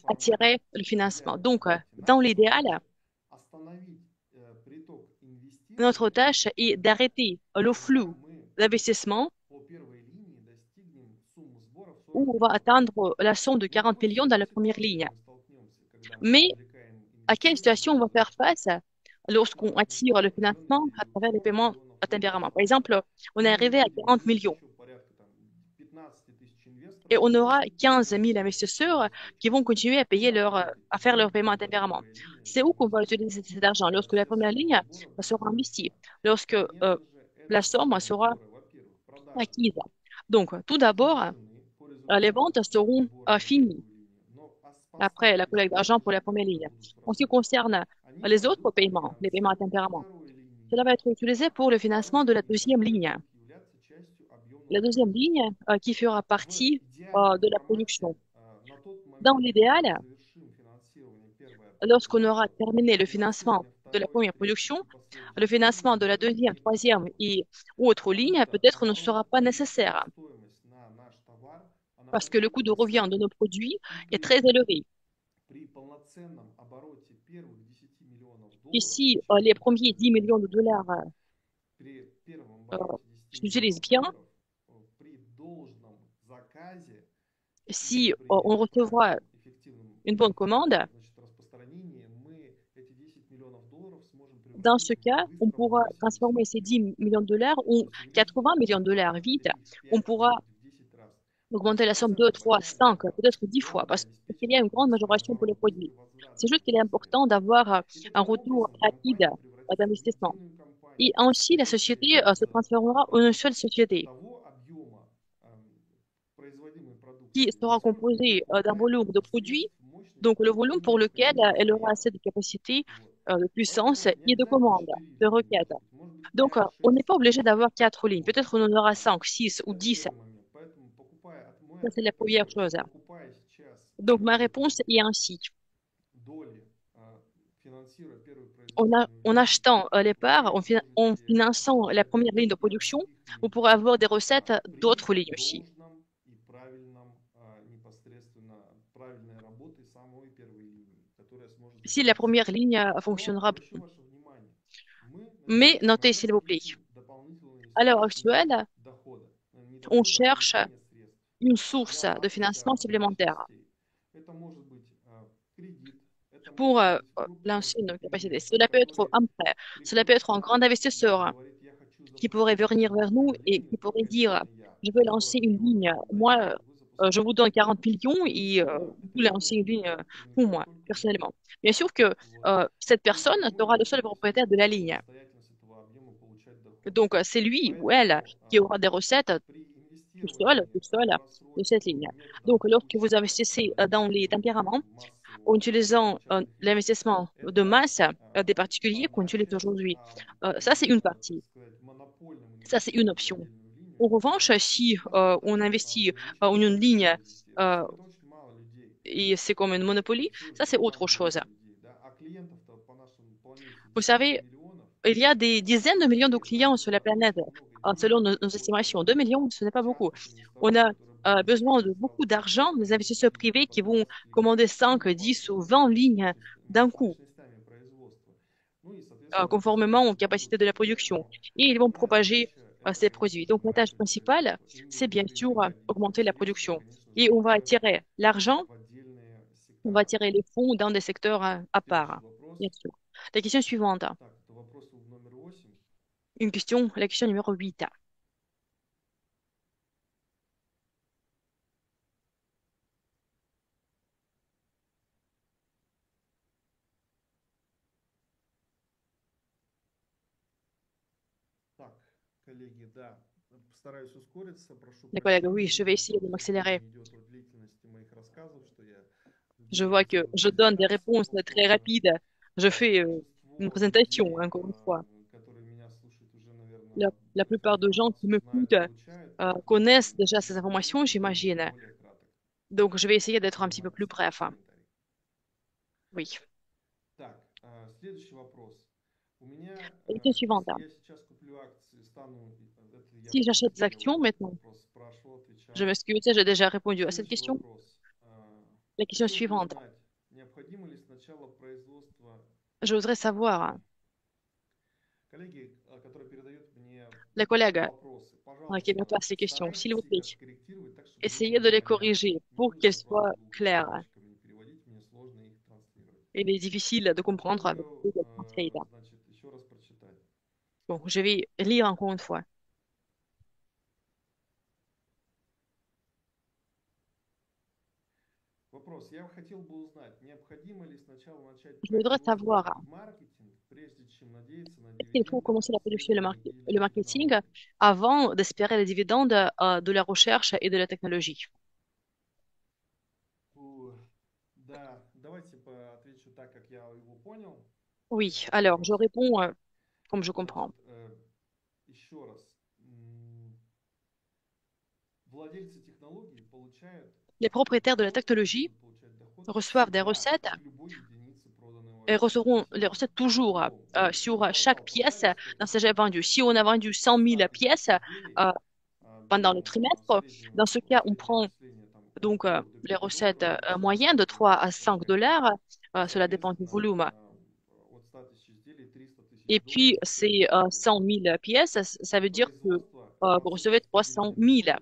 attirer le financement. Donc, dans l'idéal, notre tâche est d'arrêter le flux d'investissement où on va atteindre la somme de 40 millions dans la première ligne. Mais à quelle situation on va faire face lorsqu'on attire le financement à travers les paiements à tempérament? Par exemple, on est arrivé à 40 millions et on aura 15 000 investisseurs qui vont continuer à faire leur paiement à tempérament. C'est où qu'on va utiliser cet argent? Lorsque la première ligne sera investie, lorsque la somme sera acquise. Donc, tout d'abord, les ventes seront finies après la collecte d'argent pour la première ligne. En ce qui concerne les autres paiements, les paiements à tempérament, cela va être utilisé pour le financement de la deuxième ligne. La deuxième ligne qui fera partie de la production. Dans l'idéal, lorsqu'on aura terminé le financement de la première production, le financement de la deuxième, troisième et autres lignes peut-être ne sera pas nécessaire parce que le coût de revient de nos produits est très élevé. Ici, les premiers 10 millions de dollars s'utilisent bien. Si on recevra une bonne commande, dans ce cas, on pourra transformer ces 10 millions de dollars en 80 millions de dollars vite. On pourra augmenter la somme 2, 3, 5, peut-être 10 fois, parce qu'il y a une grande majoration pour les produits. C'est juste qu'il est important d'avoir un retour rapide d'investissement. Et ainsi, la société se transformera en une seule société qui sera composée d'un volume de produits, donc le volume pour lequel elle aura assez de capacité, de puissance et de commandes, de requêtes. Donc, on n'est pas obligé d'avoir 4 lignes. Peut-être on en aura 5, 6 ou 10. Ça, c'est la première chose. Donc, ma réponse est ainsi. En achetant les parts, en finançant la première ligne de production, vous pourrez avoir des recettes d'autres lignes aussi. Si la première ligne fonctionnera. Mais notez, s'il vous plaît, à l'heure actuelle, on cherche une source de financement supplémentaire pour lancer une capacité. Cela peut être un prêt, cela peut être un grand investisseur qui pourrait venir vers nous et qui pourrait dire, je veux lancer une ligne. Moi, je vous donne 40 millions et vous lancez une ligne pour moi, personnellement. Bien sûr que cette personne sera le seul propriétaire de la ligne. Donc, c'est lui ou elle qui aura des recettes tout seul de cette ligne. Donc, lorsque vous investissez dans les tempéraments, en utilisant l'investissement de masse des particuliers qu'on utilise aujourd'hui, ça, c'est une partie. Ça, c'est une option. En revanche, si on investit en une ligne et c'est comme une monopoly, ça, c'est autre chose. Vous savez, il y a des dizaines de millions de clients sur la planète, selon nos estimations. 2 millions, ce n'est pas beaucoup. On a besoin de beaucoup d'argent, des investisseurs privés qui vont commander 5, 10 ou 20 lignes d'un coup, conformément aux capacités de la production. Et ils vont propager ces produits. Donc, la tâche principale, c'est bien sûr augmenter la production. Et on va attirer l'argent, on va attirer les fonds dans des secteurs à part, bien sûr. La question suivante. La question numéro 8. Les collègues, oui, je vais essayer de m'accélérer. Je vois que je donne des réponses très rapides. Je fais une présentation, encore une fois. La plupart des gens qui m'écoutent connaissent déjà ces informations, j'imagine. Donc, je vais essayer d'être un petit peu plus bref. Oui. La question suivante. Si j'achète des actions maintenant, je m'excuse, j'ai déjà répondu à cette question. La question suivante. Je voudrais savoir, les collègues qui me passent les questions, s'il vous plaît, essayez de les corriger pour qu'elles soient claires. Il est difficile de comprendre avec Google Translate. Bon, je vais lire encore une fois. Je voudrais savoir, est-ce qu'il faut commencer la production et le marketing avant d'espérer les dividendes de la recherche et de la technologie? Oui, alors je réponds comme je comprends. Les propriétaires de la technologie reçoivent des recettes et recevront les recettes toujours sur chaque pièce d'un CGF vendu. Si on a vendu 100 000 pièces pendant le trimestre, dans ce cas, on prend donc les recettes moyennes de 3 à 5 dollars. Cela dépend du volume. Et puis, ces 100 000 pièces, ça veut dire que vous recevez 300 000.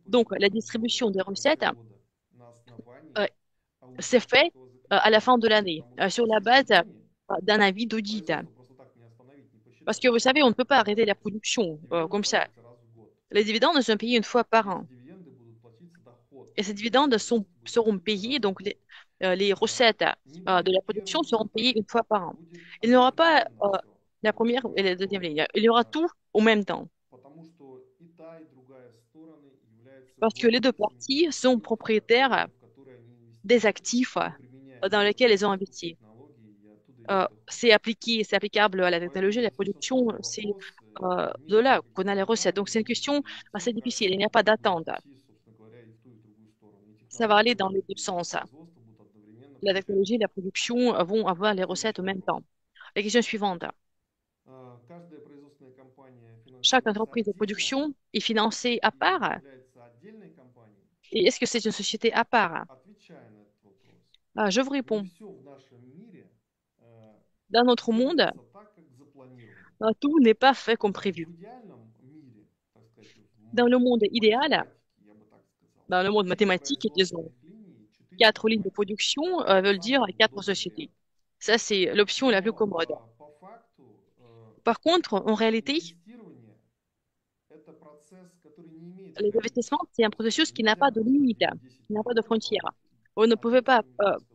Donc, la distribution des recettes euh, c'est fait à la fin de l'année, sur la base d'un avis d'audit. Parce que vous savez, on ne peut pas arrêter la production comme ça. Les dividendes sont payés une fois par an. Et ces dividendes seront payés, donc les recettes de la production seront payées une fois par an. Il n'y aura pas la première et la deuxième ligne. Il y aura tout au même temps. Parce que les deux parties sont propriétaires des actifs dans lesquels ils ont investi. C'est applicable à la technologie, à la production, c'est de là qu'on a les recettes. Donc, c'est une question assez difficile. Il n'y a pas d'attente. Ça va aller dans les deux sens. La technologie et la production vont avoir les recettes en même temps. La question suivante. Chaque entreprise de production est financée à part. Et est-ce que c'est une société à part? Je vous réponds. Dans notre monde, tout n'est pas fait comme prévu. Dans le monde idéal, dans le monde mathématique, disons, 4 lignes de production veulent dire 4 sociétés. Ça, c'est l'option la plus commode. Par contre, en réalité, les investissements, c'est un processus qui n'a pas de limite, qui n'a pas de frontières. On ne pouvait pas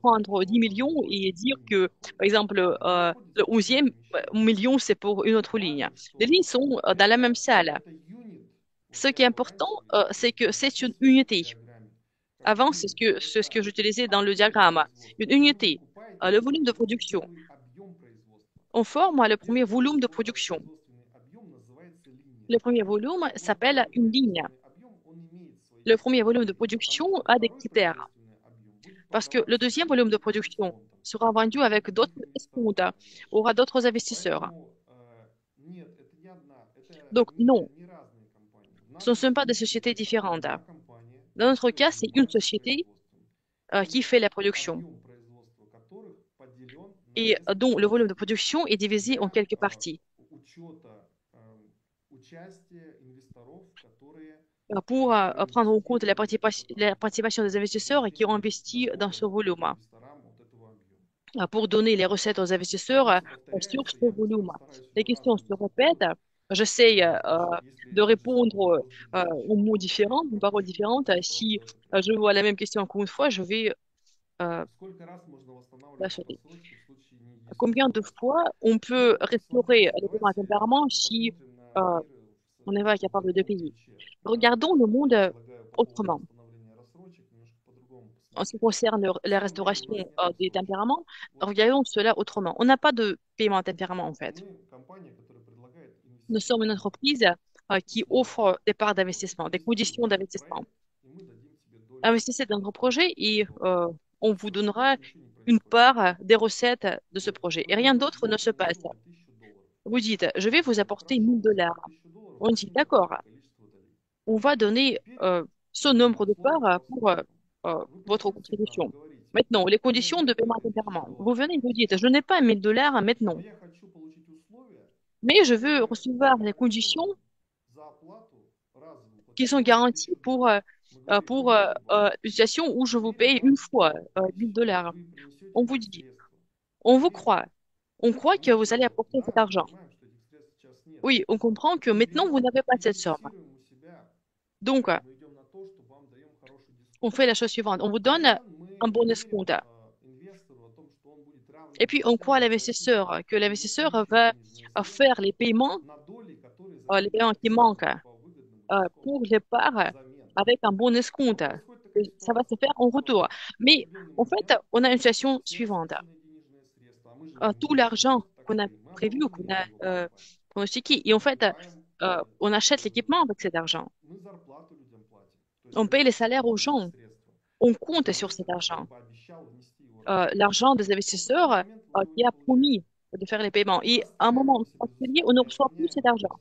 prendre 10 millions et dire que, par exemple, le 11e million, c'est pour une autre ligne. Les lignes sont dans la même salle. Ce qui est important, c'est que c'est une unité. Avant, c'est ce que j'utilisais dans le diagramme. Une unité, le volume de production. On forme le premier volume de production. Le premier volume s'appelle une ligne. Le premier volume de production a des critères. Parce que le deuxième volume de production sera vendu avec d'autres escomptes, aura d'autres investisseurs. Donc, non, ce ne sont pas des sociétés différentes. Dans notre cas, c'est une société qui fait la production et dont le volume de production est divisé en quelques parties pour prendre en compte la participation des investisseurs qui ont investi dans ce volume, pour donner les recettes aux investisseurs sur ce volume. Les questions se répètent. J'essaie de répondre en mots différents, en paroles différentes. Si je vois la même question encore une fois, je vais la sauter. Combien de fois on peut restaurer le paiement à tempérament si on n'est pas capable de payer? Regardons le monde autrement. En ce qui concerne la restauration des tempéraments, regardons cela autrement. On n'a pas de paiement à tempérament en fait. Nous sommes une entreprise qui offre des parts d'investissement, des conditions d'investissement. Investissez dans notre projet et on vous donnera une part des recettes de ce projet. Et rien d'autre ne se passe. Vous dites, je vais vous apporter 1000 $. On dit, d'accord, on va donner ce nombre de parts pour votre contribution. Maintenant, les conditions de paiement à tempérament. Vous venez et vous dites, je n'ai pas 1000 $ maintenant, mais je veux recevoir les conditions qui sont garanties pour une situation où je vous paye une fois 1000 $. On vous dit, on vous croit. On croit que vous allez apporter cet argent. Oui, on comprend que maintenant, vous n'avez pas cette somme. Donc, on fait la chose suivante. On vous donne un bon escompte. Et puis, on croit à l'investisseur, que l'investisseur va faire les paiements qui manquent pour les parts avec un bon escompte. Ça va se faire en retour. Mais en fait, on a une situation suivante. Tout l'argent qu'on a prévu, qu'on a pronostiqué, et en fait, on achète l'équipement avec cet argent. On paye les salaires aux gens. On compte sur cet argent. L'argent des investisseurs qui a promis de faire les paiements. Et à un moment particulier, on ne reçoit plus cet argent.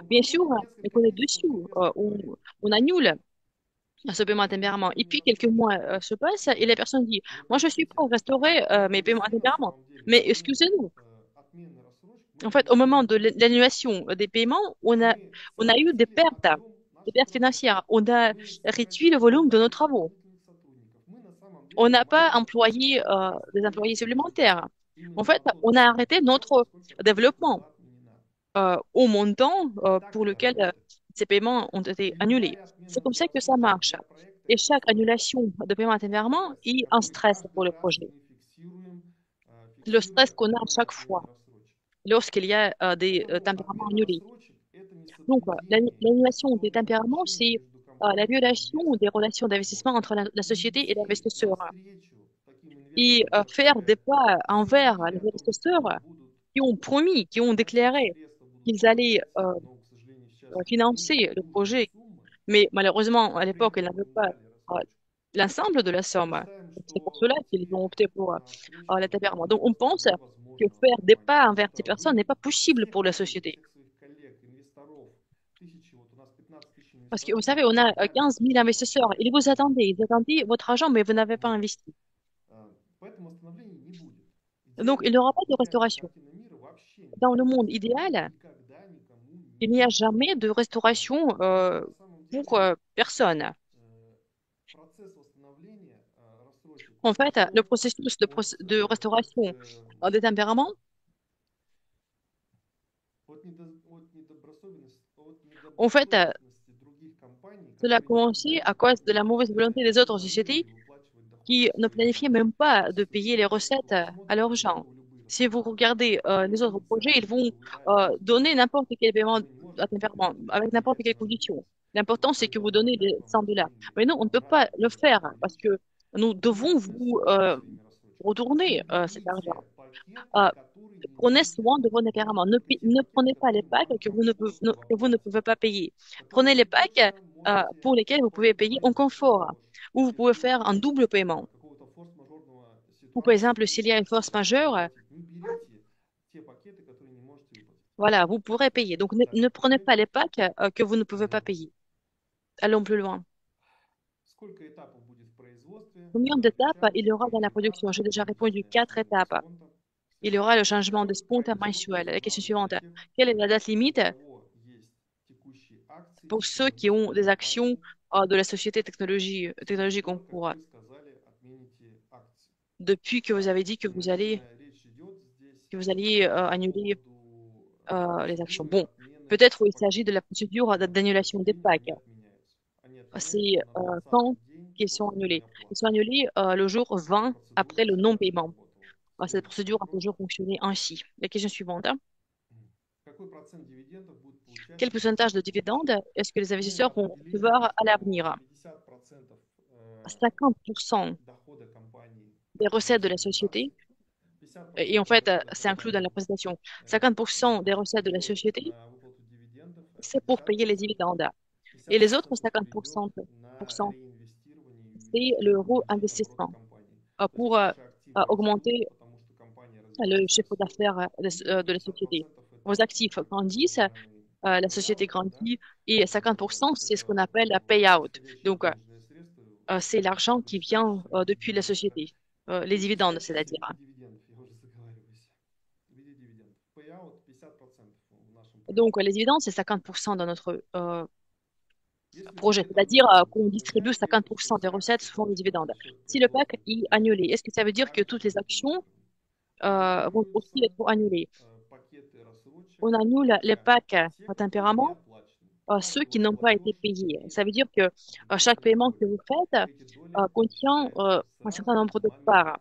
Bien sûr, on est dessus, on annule ce paiement à tempérament. Et puis, quelques mois se passent et la personne dit, moi, je suis prêt à restaurer mes paiements à tempérament. Mais excusez-nous. En fait, au moment de l'annulation des paiements, on a eu des pertes financières. On a réduit le volume de nos travaux. On n'a pas employé des employés supplémentaires. En fait, on a arrêté notre développement au montant pour lequel ces paiements ont été annulés. C'est comme ça que ça marche. Et chaque annulation de paiement à tempérament est un stress pour le projet. Le stress qu'on a à chaque fois. lorsqu'il y a des tempéraments Отмена annulés. рассрочек– это не Donc, соблюдение l'annulation des tempéraments, договорных c'est отношений между la компанией violation и des инвестором. relations Вот. d'investissement entre la И société et идти l'investisseur. навстречу таким Et инвесторам, faire des которые pas envers les заявили о том, что investisseurs они будут qui ont promis, qui ont вносить déclaré средства, будут qu'ils allaient помогать, но, к сожалению, сейчас financer le нужные projet, суммы, mais malheureusement, à но при l'époque, ils этом n'avaient им pas дали euh, рассрочку. l'ensemble de la Мы somme. считаем, C'est pour cela что qu'ils теперь ont opté pour на встречу l'accaparement. Donc, пойти on pense просто que невозможно в faire этом des плане, pas потому envers ces что personnes n'est вы pas possible всех pour la коллег, société. всех своих коллег, инвесторов, тысячи, вот у нас 15 тысяч Parce que vous инвесторов, savez, on a ждали 15 000 investisseurs. возврата Ils vous денег. attendaient votre argent, mais vous n'avez pas Вот. investi. Поэтому остановления не будет. Donc, il n'y aura pas de Идеальной restauration. картины мира вообще нет. Dans le monde Рестораторов idéal, никогда никому il не n'y a нужны. jamais de restauration На самом деле pour personne. процесс восстановления рассрочек, En fait, le он processus de restauration от des tempéraments, en fait, недобросовестности других компаний, cela a которые никогда commencé не à cause de la планировали mauvaise volonté des autres sociétés выплачивать доходы qui в ne свои planifiaient компании. même pas de Если вы payer les сейчас recettes à leurs посмотрите на gens. любые Si vous рассрочки, regardez les autres projets, ils vont вы дали donner $100, n'importe quel paiement вы не à можете tempérament, это avec n'importe повлиять quelle на жизнь. condition. L'important, c'est Вы que vous donnez les отдать вам эти $100. деньги Mais nous, on ne peut pas le обратно faire parce наличными. que nous devons Внимательно vous следите за своими рассрочками. retourner Не cet argent. берите пакеты, Euh, которые не Prenez можете soin de vos отдать. tempéraments. Только те Ne пакеты, prenez pas les которые packs банк que vous ne комфортно pouvez pas payer. Prenez которые les вы packs точно можете pour lesquels vous pouvez payer en побороть confort, où vous pouvez если faire un double paiement. какого-то форс-мажорного Ou par ситуации exemple, s'il y a une force можете majeure, заплатить. Не берите те пакеты, которые не можете выплатить. voilà, vous pourrez payer. Donc, ne prenez pas les packs que vous ne pouvez pas Вот. payer. Allons plus loin. Сколько этапов будет в производстве? Combien Вы d'étapes il y отвечаете, aura dans la какие production? этапы, J'ai déjà répondu аналогичные 4 схеме étapes. дисконта. Il y aura le Следующий вопрос. changement de Какой compte à крайний срок mensuel. La question устанавливается suivante. для тех, Quelle est la date у limite кого есть текущие акции pour ceux qui ont технологической des actions компании? de la société С тех technologique en пор, как cours? вы сказали, отмените акции. Depuis que vous avez dit Наверное, речь идет здесь que vous alliez по annuler поводу les actions. процедуры Bon, отмены peut-être il s'agit пакетов. de la procédure Потому что d'annulation эти des деньги, packs. они отменяются. Они C'est отменяются на 20-й quand день qu'ils sont после annulés. Ils неоплаты. sont annulés le jour Эта 20 après процедура le всегда так non-paiement. работала. Cette Следующий procédure a вопрос. toujours fonctionné ainsi. La question suivante. Какой процент дивидендов будут получать Quel pourcentage de инвестиции в dividendes будущем? est-ce que les Мы investisseurs vont определили, recevoir à что l'avenir? 50% 50% дохода компании des recettes de la внесены в société, акции, et en 50% fait, дохода c'est inclus dans компании la présentation, 50% des recettes de la идет société, на выплату дивидендов, а c'est pour payer les 50% dividendes. Et les autres 50% 50%, на реинвестирование и c'est увеличение le оборота investissement компании. То есть pour ваши активы растут, augmenter потому что компания le развивается, chiffre растет. d'affaires И de la société. 50% Vos это actifs так grandissent, называемый la société payout, да, grandit, et как мы называем, 50%, c'est ce qu'on это appelle la payout. приходящие Donc, денежные средства, c'est l'argent qui vient вычисляющиеся depuis la из société, les Лучше dividendes, сказать честно, в c'est-à-dire. виде дивидендов, я уже заговариваюсь. В виде дивидендов. Payout 50% в нашем проекте. Donc, les dividendes, c'est 50% dans notre Если projet, пакет c'est-à-dire отменен, qu'on вы distribue ожидаете, что 50% des все recettes акции, sous forme de которые dividendes. за счет Si le PAC производства est annulé, est-ce que ça veut dire que также toutes les будут actions vont aussi аннулируются être annulées? пакеты рассрочек, On annule les только packs те, à которые не tempérament, оплачены. ceux Как qui бы n'ont в pas été рассрочке payés. не Ça veut dire que были chaque paiement que доли, vous faites эти доли contient начисляются un сразу certain nombre в de момент parts.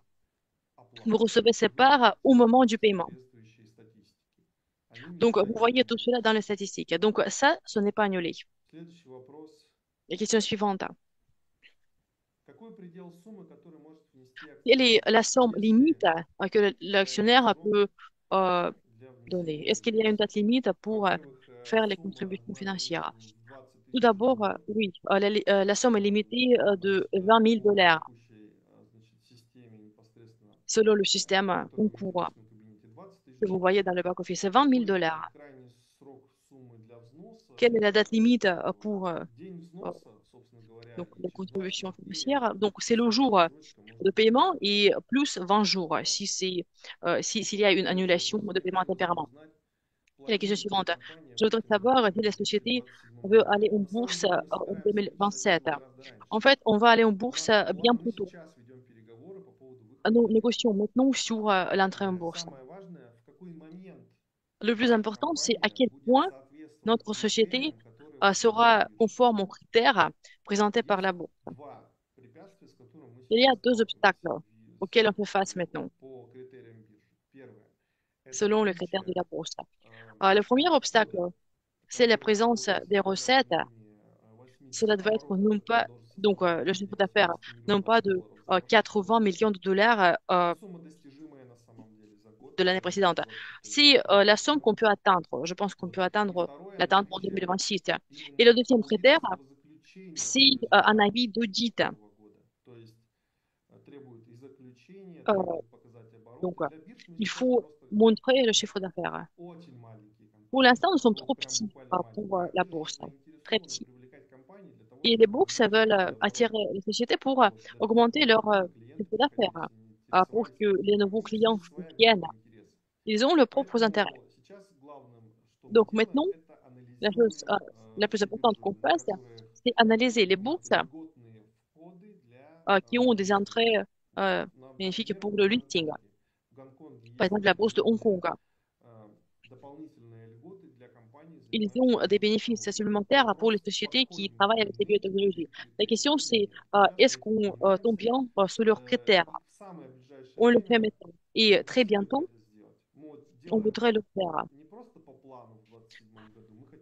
Vous оплаты. recevez ces Вы parts au видите moment du paiement. соответствующие статистики. Они не Donc, vous считаются voyez tout cela автоматически. dans les statistiques. Donc, ça, ce n'est pas annulé. Следующий вопрос. La question suivante. Какой предел суммы, который может внести Quelle est акционер, la somme если limite que крайний l'actionnaire срок peut для donner? внесения Est-ce qu'il y a une date инвестиций? limite pour Во-первых, faire les сумма contributions более financières? чем в 20 Tout тысяч d'abord, долларов. oui, la somme est limitée de Потому 20 000 что по dollars текущей значит, системе непосредственно, selon le système который en вы видите в cours личном кабинете, 20 тысяч que vous долларов. voyez dans le back-office. C'est 20 000 Какой dollars. крайний срок суммы для взноса? Quelle est la date limite pour День взноса, собственно говоря, donc, и les через 20 contributions дней financières? Donc, c'est le если jour рассрочка может de быть paiement отменена. et plus 20 jours si c'est, s'il y a une Следующий annulation вопрос. de paiement à Хотелось бы tempérament. узнать, Et la question планирует ли suivante. компания Je voudrais выйти на savoir биржу si в la société 2027 veut году? aller en На самом bourse деле мы en собираемся заключать 2027. договор гораздо раньше. En fait, on va aller en bourse bien Мы plus tôt. сейчас ведем переговоры по поводу выхода Nous на биржу. négocions maintenant sur l'entrée en bourse. Самое важное, в какой момент Le plus important, c'est à компания quel будет point соответствовать notre société критериям, которые выставляет sera биржа. conforme aux critères présentés par Есть la bourse. два препятствия, с которыми мы Il y a сейчас deux сталкиваемся obstacles auxquels on fait face maintenant. по критериям биржи. Первое– selon les critères de la bourse. Le premier obstacle, c'est la présence des recettes. Cela doit être non pas, donc le chiffre d'affaires, non pas de 80 millions de dollars de l'année précédente. C'est la somme qu'on peut atteindre. Je pense qu'on peut l'atteindre en 2026. Et le deuxième critère, c'est un avis d'audit. Euh, donc, il faut montrer le chiffre d'affaires. Pour l'instant, nous sommes trop petits pour la bourse, très petits. Et les bourses veulent attirer les sociétés pour augmenter leur chiffre d'affaires, pour que les nouveaux clients viennent. Ils ont leurs propres intérêts. Donc maintenant, la chose la plus importante qu'on fasse, c'est analyser les bourses qui ont des entrées bénéfiques pour le listing. Par exemple, la bourse de Hong Kong. Ils ont des bénéfices supplémentaires pour les sociétés qui travaillent avec les biotechnologies. La question, c'est est-ce qu'on tombe bien sur leurs critères? On le fait maintenant. Et très bientôt, on voudrait le faire.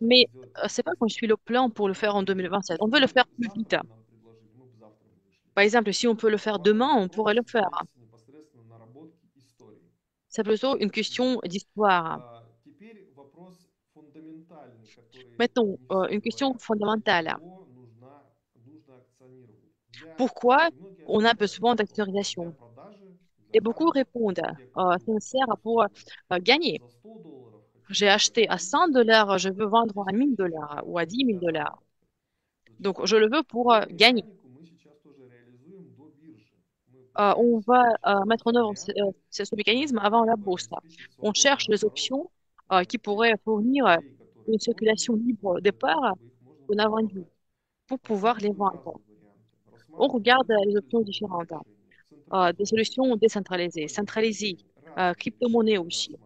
Mais c'est pas qu'on suit le plan pour le faire en 2027. On veut le faire plus vite. Par exemple, si on peut le faire demain, on pourrait le faire. C'est plutôt une question d'histoire. Maintenant, une question fondamentale. Pourquoi on a besoin d'actualisation? Et beaucoup répondent, sincère pour gagner. J'ai acheté à 100 dollars, je veux vendre à 1000 dollars ou à 10 000 dollars. Donc, je le veux pour gagner. On va mettre en œuvre ce mécanisme avant la bourse. On cherche les options qui pourraient fournir une circulation libre des parts qu'on a vendues pour pouvoir les vendre. On regarde les options différentes, des solutions décentralisées, centralisées, crypto-monnaies aussi.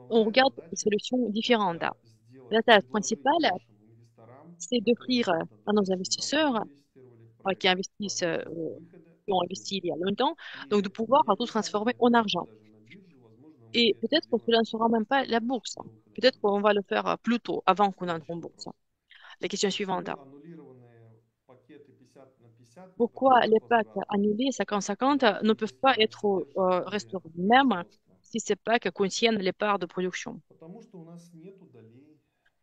On regarde des solutions différentes. La tâche principale, c'est d'offrir à nos investisseurs qui investissent, qui ont investi il y a longtemps, donc de pouvoir tout transformer en argent. Et peut-être que cela ne sera même pas la bourse. Peut-être qu'on va le faire plus tôt, avant qu'on entre en bourse. La question suivante. Pourquoi les packs annulés 50-50 ne peuvent pas être restaurés, même si ces packs contiennent les parts de production?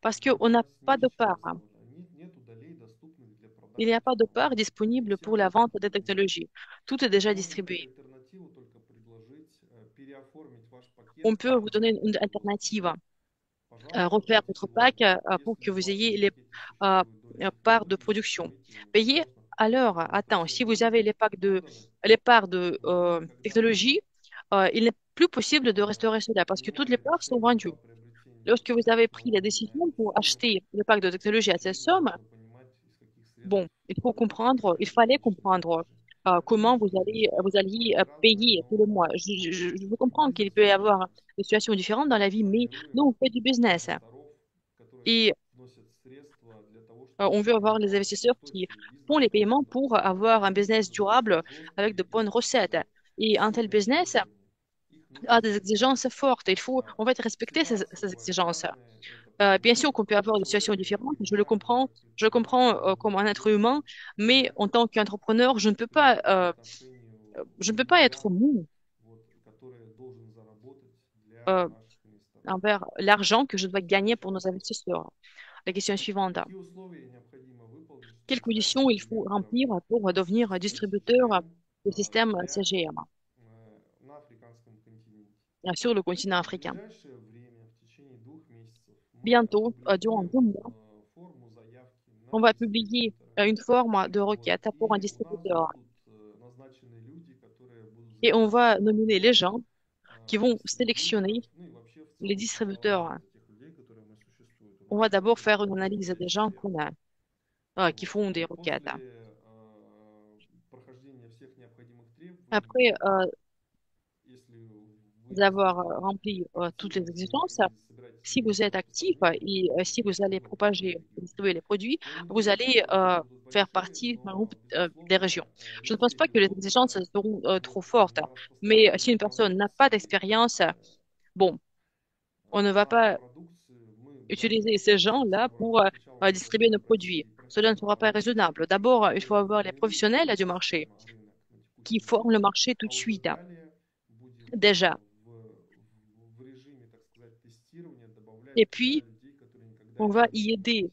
Parce qu'on n'a pas de parts. Il n'y a pas de parts disponibles pour la vente des technologies. Tout est déjà distribué. On peut vous donner une alternative. Refaire votre pack pour que vous ayez les parts de production. Payez à l'heure. Attends, si vous avez les parts de technologie, il n'est plus possible de restaurer cela parce que toutes les parts sont vendues. Lorsque vous avez pris la décision pour acheter le pack de technologie à cette somme, bon, il fallait comprendre comment vous alliez payer tous les mois. Je veux comprendre qu'il peut y avoir des situations différentes dans la vie, mais nous, on fait du business. Et on veut avoir les investisseurs qui font les paiements pour avoir un business durable avec de bonnes recettes. Et un tel business a des exigences fortes. Il faut en fait respecter ces exigences. Bien sûr qu'on peut avoir des situations différentes, je le comprends comme un être humain, mais en tant qu'entrepreneur, je ne peux pas être mou euh, envers l'argent que je dois gagner pour nos investisseurs. La question suivante. Quelles conditions il faut remplir pour devenir distributeur du système CGM sur le continent africain? Bientôt, durant 2 mois, on va publier une forme de requête pour un distributeur et on va nominer les gens qui vont sélectionner les distributeurs. On va d'abord faire une analyse des gens qu'on a, qui font des requêtes. Après avoir rempli toutes les exigences, si vous êtes actif et si vous allez propager, distribuer les produits, vous allez faire partie d'un groupe des régions. Je ne pense pas que les exigences seront trop fortes, mais si une personne n'a pas d'expérience Bon, on ne va pas utiliser ces gens-là pour distribuer nos produits. Cela ne sera pas raisonnable. D'abord, il faut avoir les professionnels du marché qui forment le marché tout de suite, déjà. Et puis, on va y aider,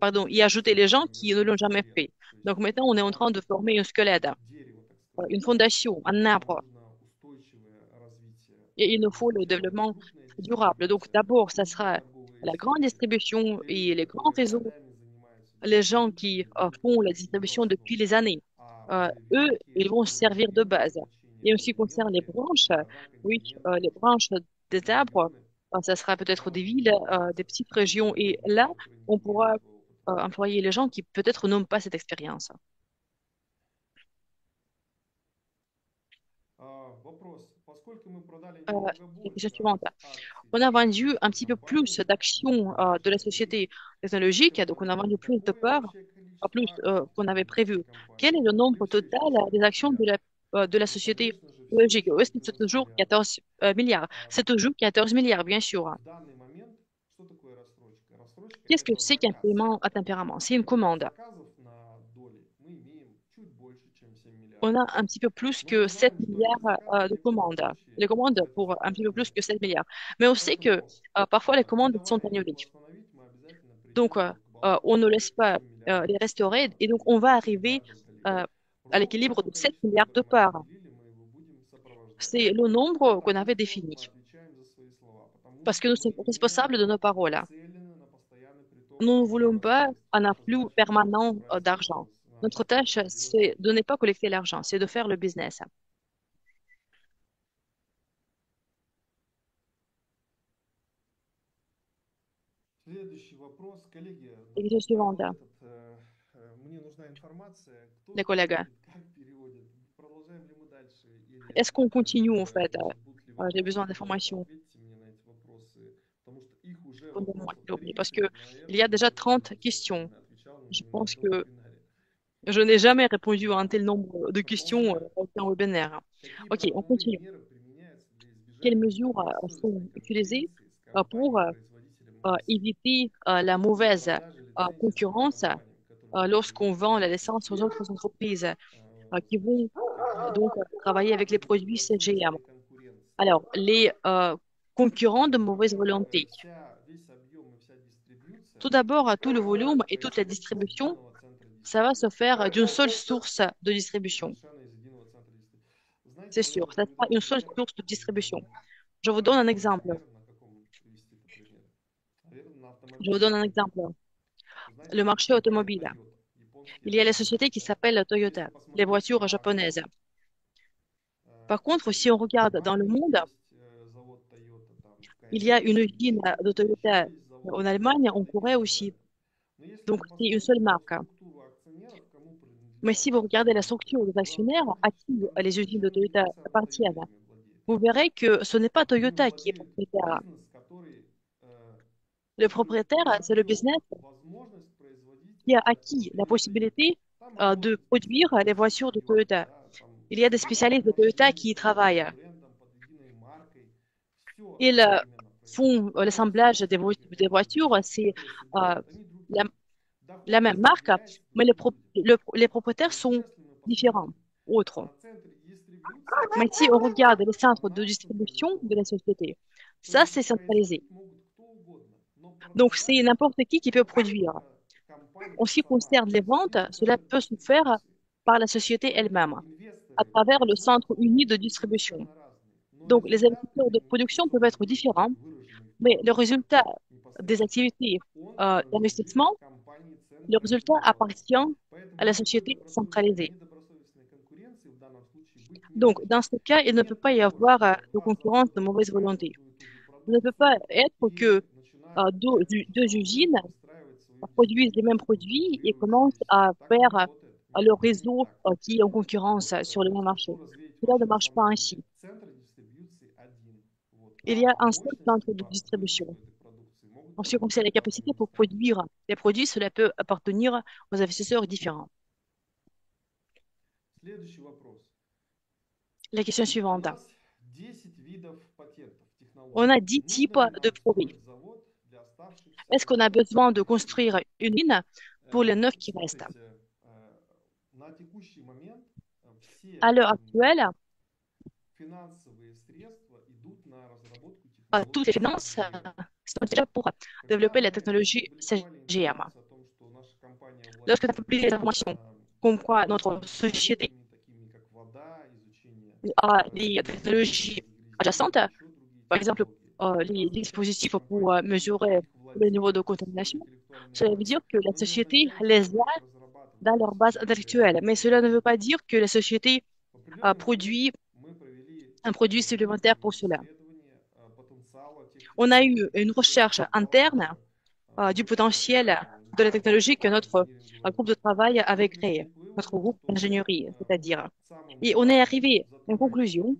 pardon, y ajouter les gens qui ne l'ont jamais fait. Donc maintenant, on est en train de former un squelette, une fondation, un arbre. Et il nous faut le développement durable. Donc d'abord, ça sera la grande distribution et les grands réseaux, les gens qui font la distribution depuis les années. Eux, ils vont servir de base. Et en ce qui concerne les branches, oui, les branches des arbres, ça sera peut-être des villes, des petites régions. Et là, on pourra employer les gens qui peut-être n'ont pas cette expérience. Euh, la question suivante. On a vendu un petit peu plus d'actions de la société technologique, donc on a vendu plus de parts, plus qu'on avait prévu. Quel est le nombre total des actions de la société technologique? Est-ce que c'est toujours 14 milliards? C'est toujours 14 milliards, bien sûr. Qu'est-ce que c'est qu'un paiement à tempérament? C'est une commande. On a un petit peu plus que 7 milliards de commandes. Les commandes pour un petit peu plus que 7 milliards. Mais on sait que parfois les commandes sont annulées. Donc, on ne laisse pas les restaurer et donc on va arriver euh, à l'équilibre de 7 milliards de parts. C'est le nombre qu'on avait défini parce que nous sommes responsables de nos paroles. Nous ne voulons pas un afflux permanent d'argent. Notre tâche, c'est de ne pas collecter l'argent, c'est de faire le business. Et question suivante, les collègues. Est-ce qu'on continue en fait? J'ai besoin d'informations. Répondez-moi, s'il vous plaît, parce que il y a déjà 30 questions. Je pense que je n'ai jamais répondu à un tel nombre de questions en webinaire. Ok, on continue. Quelles mesures sont utilisées pour éviter la mauvaise concurrence lorsqu'on vend la licence aux autres entreprises qui vont donc travailler avec les produits CGM? Alors, les concurrents de mauvaise volonté. Tout d'abord, tout le volume et toute la distribution, ça va se faire d'une seule source de distribution. C'est sûr, ça sera une seule source de distribution. Je vous donne un exemple. Je vous donne un exemple. Le marché automobile. Il y a la société qui s'appelle Toyota, les voitures japonaises. Par contre, si on regarde dans le monde, il y a une usine de Toyota en Allemagne, en Corée aussi. Donc, c'est une seule marque. Mais si vous regardez la structure des actionnaires, à qui les usines de Toyota appartiennent, vous verrez que ce n'est pas Toyota qui est propriétaire. Le propriétaire, c'est le business qui a acquis la possibilité de produire les voitures de Toyota. Il y a des spécialistes de Toyota qui y travaillent. Ils font l'assemblage des voitures, c'est la, la même marque, mais les propriétaires sont différents, autres. Mais si on regarde les centres de distribution de la société, ça c'est centralisé. Donc c'est n'importe qui peut produire. En ce qui concerne les ventes, cela peut se faire par la société elle-même, à travers le centre uni de distribution. Donc les investisseurs de production peuvent être différents, mais le résultat des activités d'investissement, le résultat appartient à la société centralisée. Donc, dans ce cas, il ne peut pas y avoir de concurrence de mauvaise volonté. Il ne peut pas être que deux usines produisent les mêmes produits et commencent à faire leur réseau qui est en concurrence sur le même marché. Cela ne marche pas ainsi. Il y a un seul centre de distribution. En ce qui concerne les capacités pour produire les produits, cela peut appartenir aux investisseurs différents. La question suivante. On a 10 types de produits. Est-ce qu'on a besoin de construire une ligne pour les 9 qui restent? À l'heure actuelle, toutes les finances sont déjà pour développer la technologie CGM. Lorsque tu publies les informations comme quoi notre société a des technologies adjacentes, par exemple les dispositifs pour mesurer le niveau de contamination, cela veut dire que la société les a dans leur base intellectuelle. Mais cela ne veut pas dire que la société produit un produit supplémentaire pour cela. On a eu une recherche interne du potentiel de la technologie que notre groupe de travail avait créé, notre groupe d'ingénierie, c'est-à-dire. Et on est arrivé à une conclusion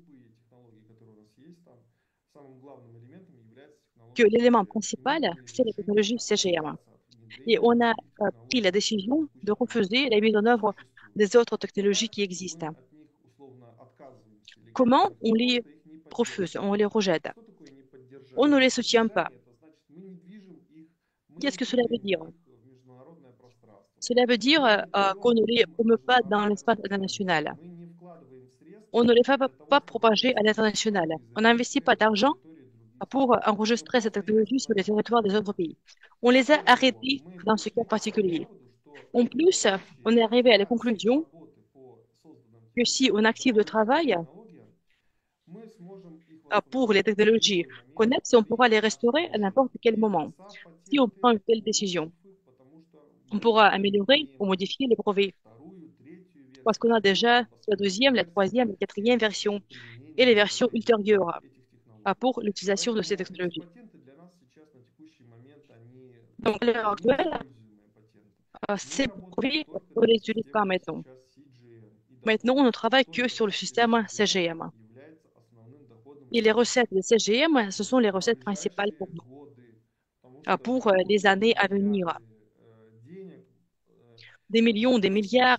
que l'élément principal, c'est la technologie CGM. Et on a pris la décision de refuser la mise en œuvre des autres technologies qui existent. Comment on les refuse, on les rejette? On ne les soutient pas. Qu'est-ce que cela veut dire? Cela veut dire qu'on ne les promeut pas dans l'espace international. On ne les fait pas propager à l'international. On n'investit pas d'argent pour enregistrer cette technologie sur les territoires des autres pays. On les a arrêtés dans ce cas particulier. En plus, on est arrivé à la conclusion que si on active le travail pour les technologies connexes, on pourra les restaurer à n'importe quel moment. Si on prend une telle décision, on pourra améliorer ou modifier les brevets. Parce qu'on a déjà la deuxième, la troisième, la quatrième version et les versions ultérieures pour l'utilisation de ces technologies. Donc, à l'heure actuelle, ces brevets, on les utilise pas maintenant. Maintenant, on ne travaille que sur le système CGM. Et les recettes de CGM, ce sont les recettes principales pour nous, pour les années à venir. Des millions, des milliards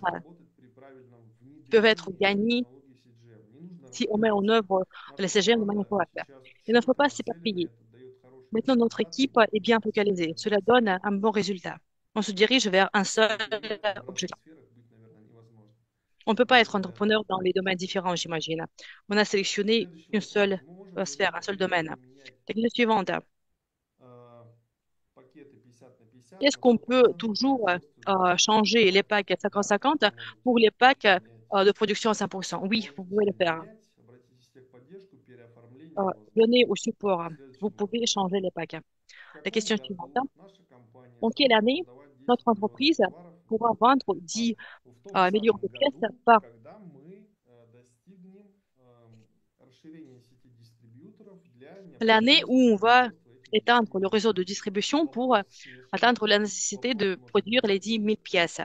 peuvent être gagnés si on met en œuvre le CGM de manière correcte. Il ne faut pas s'éparpiller. Maintenant, notre équipe est bien focalisée. Cela donne un bon résultat. On se dirige vers un seul objectif. On ne peut pas être entrepreneur dans les domaines différents, j'imagine. On a sélectionné une seule sphère, un seul domaine. La question suivante. Est-ce qu'on peut toujours changer les packs 50-50 pour les packs de production à 100%? Oui, vous pouvez le faire. Venez au support. Vous pouvez changer les packs. La question suivante. En quelle année notre entreprise pourra vendre 10 millions de pièces par l'année où on va étendre le réseau de distribution pour atteindre la nécessité de produire les 10 000 pièces?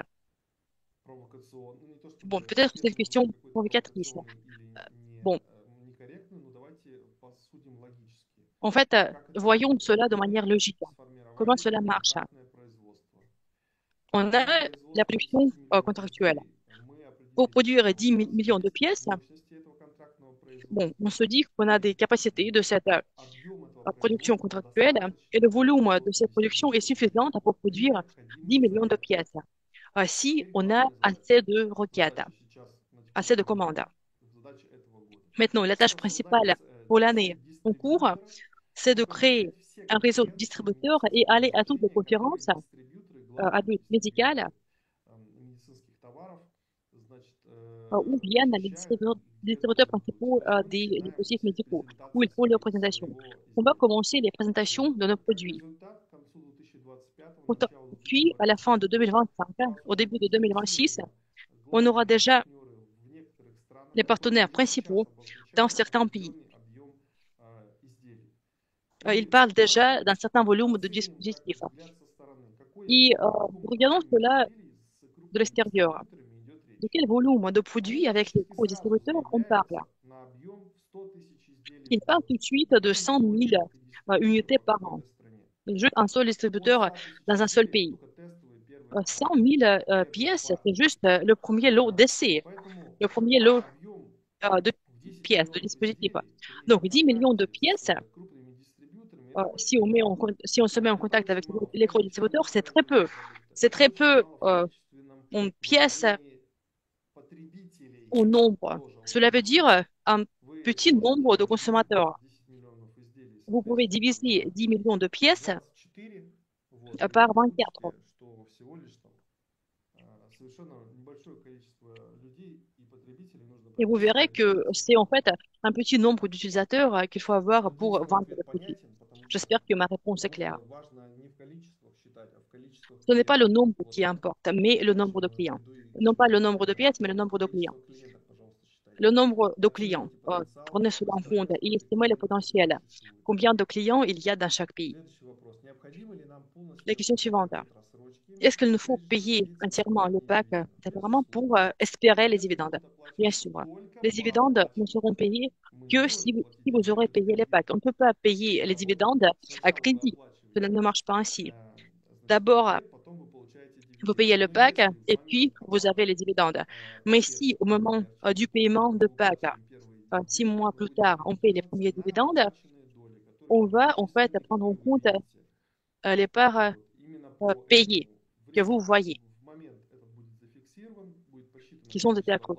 Bon, peut-être que c'est une question provocatrice. Bon, en fait, voyons cela de manière logique. Comment cela marche? On a la production contractuelle. Pour produire 10 millions de pièces, bon, on se dit qu'on a des capacités de cette production contractuelle et le volume de cette production est suffisant pour produire 10 millions de pièces. Si on a assez de requêtes, assez de commandes. Maintenant, la tâche principale pour l'année en cours, c'est de créer un réseau de distributeurs et aller à toutes les conférences à but médical où viennent les distributeurs principaux des dispositifs médicaux, où ils font leurs présentations. On va commencer les présentations de nos produits. Puis, à la fin de 2025, au début de 2026, on aura déjà les partenaires principaux dans certains pays. Ils parlent déjà d'un certain volume de dispositifs. Et regardons cela de l'extérieur. De quel volume de produits avec les gros distributeurs on parle? Ils parlent tout de suite de 100 000 unités par an. Juste un seul distributeur dans un seul pays. 100 000 pièces, c'est juste le premier lot d'essai, le premier lot de pièces, de dispositifs. Donc, 10 millions de pièces, si on se met en contact avec l'électrodistributeur, c'est très peu. C'est très peu en pièces au nombre. Cela veut dire un petit nombre de consommateurs. Vous pouvez diviser 10 millions de pièces par 24. Et vous verrez que c'est en fait un petit nombre d'utilisateurs qu'il faut avoir pour vendre le produit. J'espère que ma réponse est claire. Ce n'est pas le nombre qui importe, mais le nombre de clients. Non pas le nombre de pièces, mais le nombre de clients. Le nombre de clients, prenez cela en compte et estimez le potentiel. Combien de clients il y a dans chaque pays? La question suivante. Est-ce qu'il nous faut payer entièrement le PAC séparément pour espérer les dividendes? Bien sûr. Les dividendes ne seront payés que si vous aurez payé les PAC. On ne peut pas payer les dividendes à crédit. Cela ne marche pas ainsi. D'abord, vous payez le PAC et puis vous avez les dividendes. Mais si au moment du paiement de PAC, 6 mois plus tard, on paye les premiers dividendes, on va en fait prendre en compte les parts payées que vous voyez, qui sont été accrues.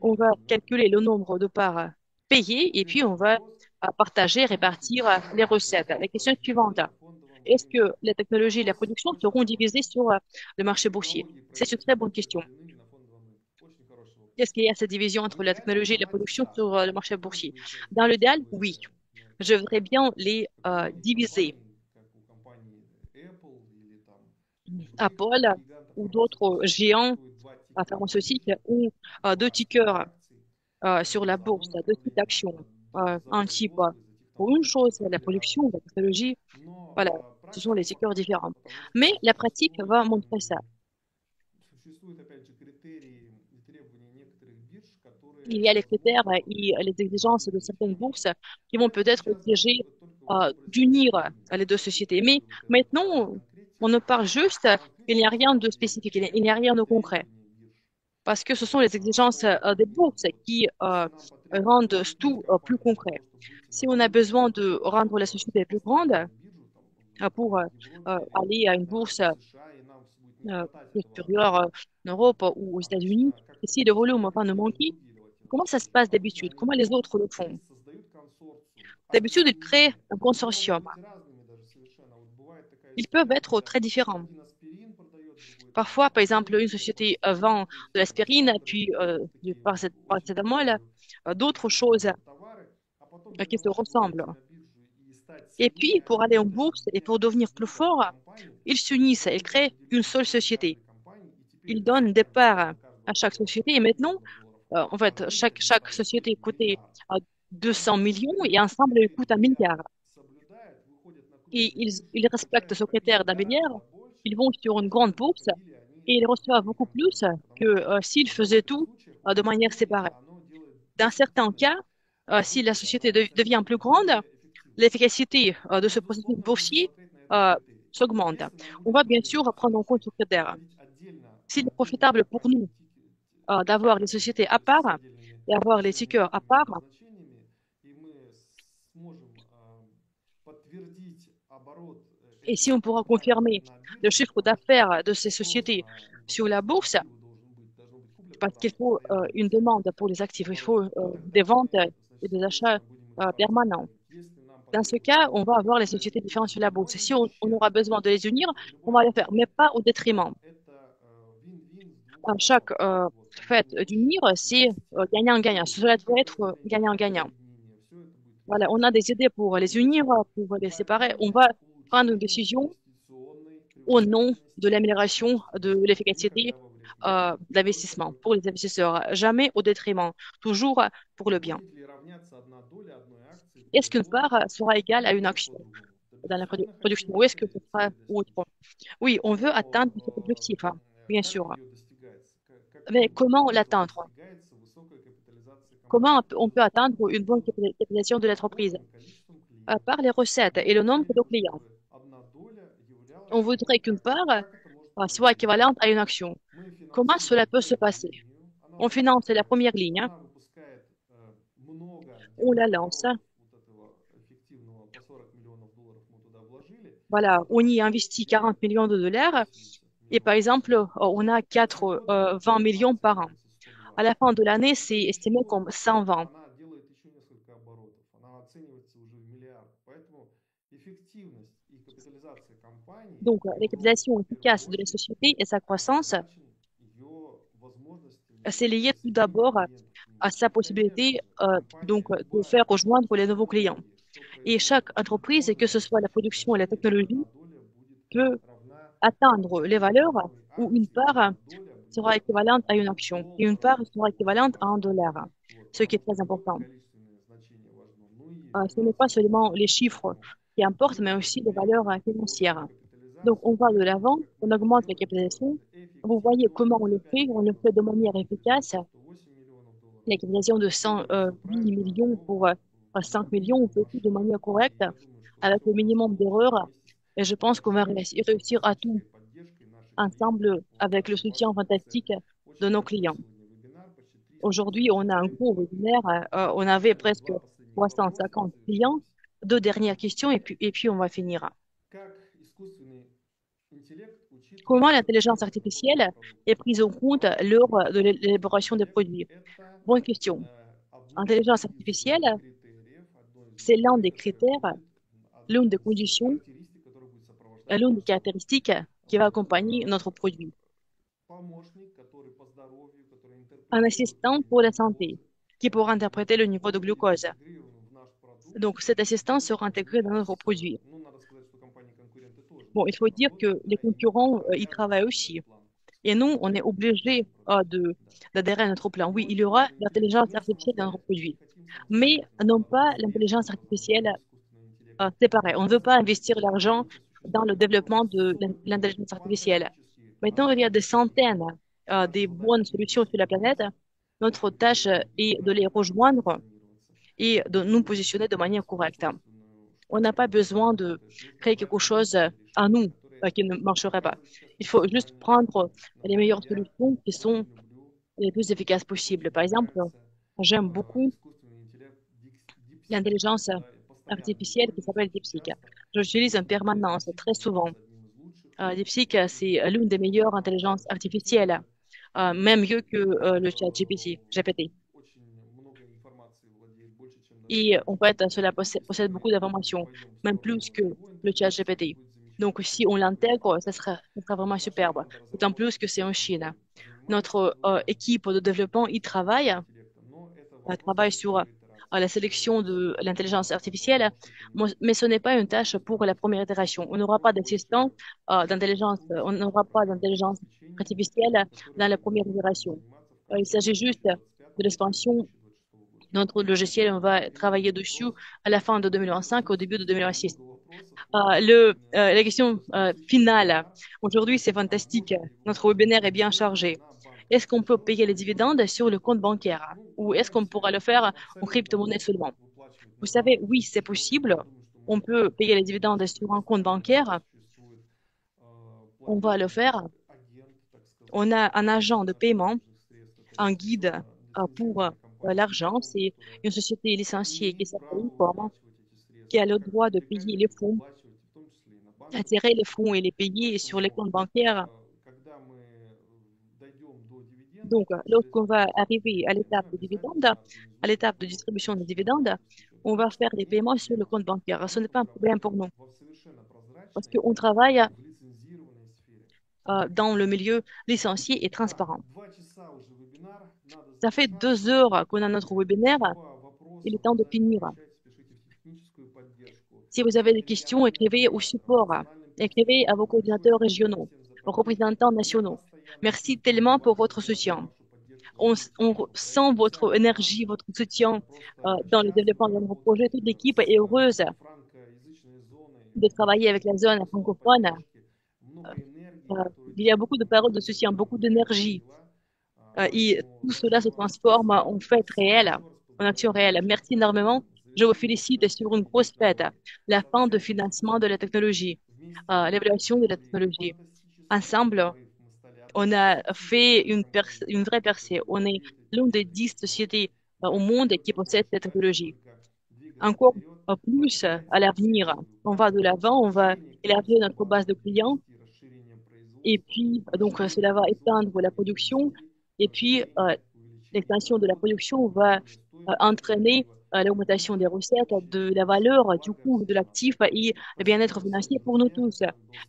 On va calculer le nombre de parts payées et puis on va partager, répartir les recettes. La question suivante. Est-ce que les technologies et la production seront divisées sur le marché boursier? C'est une très bonne question. Est-ce qu'il y a cette division entre la technologie et la production sur le marché boursier? Dans l'idéal, oui. Je voudrais bien les diviser. Apple ou d'autres géants pharmaceutiques ont deux tickers sur la bourse, deux types d'actions. Un type pour une chose, la production, la technologie, voilà, ce sont les secteurs différents. Mais la pratique va montrer ça. Il y a les critères et les exigences de certaines bourses qui vont peut-être exiger d'unir les deux sociétés. Mais maintenant, on ne parle juste, il n'y a rien de spécifique, il n'y a rien de concret. Parce que ce sont les exigences des bourses qui rendent tout plus concret. Si on a besoin de rendre la société plus grande pour aller à une bourse supérieure en Europe ou aux États-Unis, et si le volume va nous manquer, comment ça se passe d'habitude? Comment les autres le font? D'habitude, ils créent un consortium. Ils peuvent être très différents. Parfois, par exemple, une société vend de l'aspirine, puis du paracétamol, d'autres choses qui se ressemblent. Et puis, pour aller en bourse et pour devenir plus fort, ils s'unissent, ils créent une seule société. Ils donnent des parts à chaque société. Et maintenant, en fait, chaque société coûtait 200 millions et ensemble, ils coûtent 1 milliard. Et ils respectent ce critère d'un milliard. Ils vont sur une grande bourse et ils reçoivent beaucoup plus que s'ils faisaient tout de manière séparée. Dans certains cas, si la société devient plus grande, l'efficacité de ce processus boursier s'augmente. On va bien sûr prendre en compte ce critère. S'il est profitable pour nous d'avoir les sociétés à part et avoir les tickers à part, et si on pourra confirmer le chiffre d'affaires de ces sociétés sur la bourse, parce qu'il faut une demande pour les actifs, il faut des ventes et des achats permanents. Dans ce cas, on va avoir les sociétés différentes sur la bourse. Si on aura besoin de les unir, on va les faire, mais pas au détriment. À chaque fait d'unir, c'est gagnant-gagnant. Cela doit être gagnant-gagnant. Voilà, on a des idées pour les unir, pour les séparer. On va prendre une décision au nom de l'amélioration de l'efficacité d'investissement pour les investisseurs, jamais au détriment, toujours pour le bien. Est-ce qu'une part sera égale à une action dans la production ou est-ce que ce sera autre? Oui, on veut atteindre cet objectif, hein, bien sûr. Mais comment l'atteindre? Comment on peut atteindre une bonne capitalisation de l'entreprise? Par les recettes et le nombre de clients. On voudrait qu'une part soit équivalente à une action. Comment cela peut se passer? On finance la première ligne, hein. On la lance. voilà, on y investit 40 millions de dollars et par exemple, on a 20 millions par an. À la fin de l'année, c'est estimé comme 120. она делает еще несколько оборотов. Она оценивается уже в миллиард. Поэтому эффективность и капитализация компании Donc, при la capitalisation огромных efficace de la первоисточниках société et sa croissance, обозначен ее возможностями c'est lié tout достижения d'abord клиентов в à мире. sa И, конечно possibilité же, компания de любая faire rejoindre les nouveaux clients. технология, что Et chaque производит, entreprise, que может ce soit la обеспечить production et la вначале, что technologie, одна доля будет peut равна atteindre les valeurs 1 où une акции, part одна доля будет sera équivalente à une action et une part $1 sera équivalente à un вашей dollar, компании. Вот, ce qui est потому что très не только important. количественное значение важно, но и Ce n'est pas финансовое seulement les значение. chiffres Поэтому qui importent, mais мы aussi les valeurs берем financières. повышаем Donc, капитализацию, on va de поэтому, l'avant, как on мы это augmente la делаем capitalisation. это Vous voyez эффективно, comment опять on le миллионов fait de manière долларов, например, efficace. за 108 миллионов долларов. La capitalisation de Делается 110 правильно, millions то pour 5 millions, on любому fait tout de manière масштабу. И correcte, я думаю, что avec все le у нас minimum получится d'erreurs. вместе Et je с pense qu'on va поддержкой, réussir à tout фантастической поддержкой наших клиентов. ensemble Вот, avec так le что soutien ваши fantastique пациенты. de Очень nos большой clients. сегодня вебинар, почти 300 Aujourd'hui, on a un человек. gros webinaire. On У avait меня лишь presque два последних вопроса на 350 clients. завершение. Deux dernières questions et puis on va finir. Как искусственный интеллект Comment учитывается при l'intelligence разработке artificielle est продукта? prise en compte Вопрос lors de очень l'élaboration des интересный. produits? Это Bonne question. Intelligence из artificielle, критериев, одно из c'est l'un des условий, которое critères, будет, одна l'une des из conditions, характеристик, которая будет сопровождать l'une des ваш продукт. caractéristiques qui va Вот. accompagner notre produit. Помощник, который по здоровью, который Un интерпретирует assistant уровень pour la santé глюкозы, qui pourra interpréter le niveau de он будет glucose. интегрирован в наш продукт Donc cet и assistant будет sera intégré dans notre определять, produit. ну, надо сказать, что компании-конкуренты тоже Bon, над il faut этим dire que работают, les да, и мы concurrents y travaillent подстраиваемся под aussi. этот план. Et nous, on est Интеллект в obligé нашем продукте. Да. d'adhérer à notre plan. Oui, Но il y aura искусственный интеллект l'intelligence не artificielle dans notre самостоятельно. Мы produit, хотим mais самостоятельно non pas вместе l'intelligence в разработку artificielle искусственного интеллекта. séparée. On ne veut Сейчас, pas например, investir l'argent разница dans le существует développement de сотни l'intelligence artificielle. фантастически Maintenant, il y a des нормальных centaines решений. Наша des задача bonnes solutions sur la planète. внедриться Notre этим tâche решениям и est de les правильно rejoindre позиционироваться. et de nous И positionner de manière создать correcte. собственную On n'a штуку, pas которая besoin de работает. Нужно créer quelque брать chose лучшие à решения, nous которые qui ne marcherait pas. показывают сейчас Il faut juste универсальность. prendre les Например, meilleures я solutions qui sont очень люблю, les plus efficaces possibles. очень Par мне exemple, нравится j'aime beaucoup искусственный интеллект DeepSeek. l'intelligence Да, я постоянно им artificielle qui пользуюсь s'appelle очень DeepSeek. часто. Je l'utilise en Искусственный интеллект permanence, très действительно souvent. является одним из лучших. DeepSeek, c'est И l'une des meilleures intelligences artificielles, même mieux que le chat GPT. очень много информации владеет, больше, чем даже Et en fait, cela ChatGPT. Если possède мы beaucoup d'informations, пойдем в même сторону plus que его le chat интеграции, это GPT. будет Donc, замечательно. si on l'intègre, ça sera vraiment Наша superbe. команда D'autant plus разработчиков que c'est en этим Chine. занимается Notre сегодня équipe de développement y travaille, искусственным интеллектом, но это вопрос travaille уже sur первой итерации. la Первая sélection de версия l'intelligence будет готова artificielle, действительно mais ce n'est pas une tâche pour la première стандарт. itération. On Вот. n'aura Но pas больше d'assistant d'intelligence, on функций n'aura pas программного d'intelligence обеспечения, artificielle dans которыми la мы première будем itération. заниматься в Il конце s'agit juste de 2025 начале l'expansion 2026 года. de notre logiciel. On va travailler Финальный dessus вопрос. à la fin de У меня 2025, au début de слишком 2026. много вопросов. Очень La question насыщенный finale. вебинар. Aujourd'hui, c'est А fantastique. можно ли Notre выплачивать webinaire est bien дивиденды chargé. на Est-ce qu'on банковский peut счет payer les или только dividendes на sur le compte ценный? bancaire? Ну, Ou вы est-ce qu'on знаете, pourra le faire en абсолютно crypto-monnaie можно seulement? выплачивать Vous на savez, oui, банковский c'est счет. Я possible. думаю, что On можно peut payer les dividendes выплачивать sur un compte индивидуально. bancaire. Существует On va le платежный faire. агент, так сказать, On a un agent de для paiement, денежных средств. Это un guide pour лицензионная компания l'argent. Inform, C'est которая une société licenciée qui имеет s'appelle право Inform, выплачивать эти qui средства. a le Как droit de payer привлекать les их, fonds, выплачивать, в том числе и на attirer банковский les счет. fonds et les payer sur les Поэтому, comptes bancaires. когда мы дойдем до дивидендов, Donc, через lorsqu'on va arriver à некоторое l'étape время de обязательно dividende, à организуем l'étape de такую distribution des выплату на dividendes, банковский счет. on va faire les И paiements sur le compte bancaire. Ce n'est мы pas un будем problème pour работать nous в совершенно parce прозрачной qu'on и travaille в лицензированной сфере. dans le milieu licencié et Так, transparent. 2 часа уже вебинар, надо Ça fait завершаться. 2 heures qu'on a notre webinaire. Если по Il est вопросам temps de finir. обращайтесь, пишите в техническую поддержку. Si vous avez des Или я questions, могу écrivez au support. национальным Écrivez à представителям. vos Большое coordinateurs спасибо régionaux, всем за aux поддержку. représentants Я nationaux. постоянно Merci чувствую tellement pour вашу votre энергию, soutien. вашу поддержку в запуске On этого sent проекта. Вся votre énergie, команда votre soutien просто dans le développement счастлива de nos работать projets. Toute l'équipe с est heureuse франкоязычной зоной. de travailler avec Много la zone слов francophone. поддержки, много энергии, которую Il y a beaucoup de действительно paroles de можно soutien, beaucoup реализовать d'énergie. дела. Et Поэтому tout cela se большое вам transforme спасибо. en fête Спасибо réelle, еще раз. en action Поздравляю réelle. с Merci завершением énormément. Je vous félicite sur une grosse fête, второй la fin de financement de la социально-экономической technologie, вместе мы l'évaluation de la сделали technologie. фантастический Ensemble, прорыв. Мы стали on одной из a 10 fait первых компаний в une мире, vraie которые percée. On est владеют этим l'une des 10 технологическим sociétés оружием. au monde Дальше qui только possède больше. cette Дальше technologie. только двигаться Encore вперед. plus à l'avenir. On va de l'avant, on va élargir notre base de clients et puis donc cela va étendre la production et puis l'extension de la production va entraîner l'augmentation des recettes, de la valeur, du coût de l'actif et le bien-être financier pour nous tous.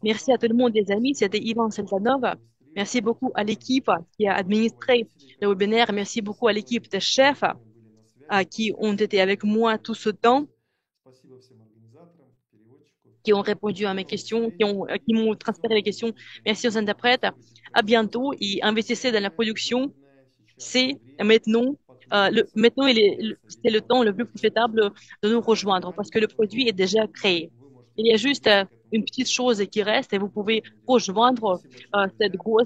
Merci à tout le monde, les amis. C'était Ivan Seltanov. Merci beaucoup à l'équipe qui a administré le webinaire. Merci beaucoup à l'équipe des chefs qui ont été avec moi tout ce temps, qui ont répondu à mes questions, qui m'ont transféré les questions. Merci aux interprètes. À bientôt et investissez dans la production. C'est maintenant, maintenant c'est le temps le plus profitable de nous rejoindre parce que le produit est déjà créé. Il y a juste une petite chose qui reste et vous pouvez rejoindre ce gros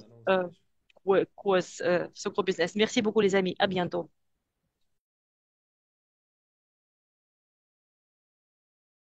business. Merci beaucoup les amis. À bientôt.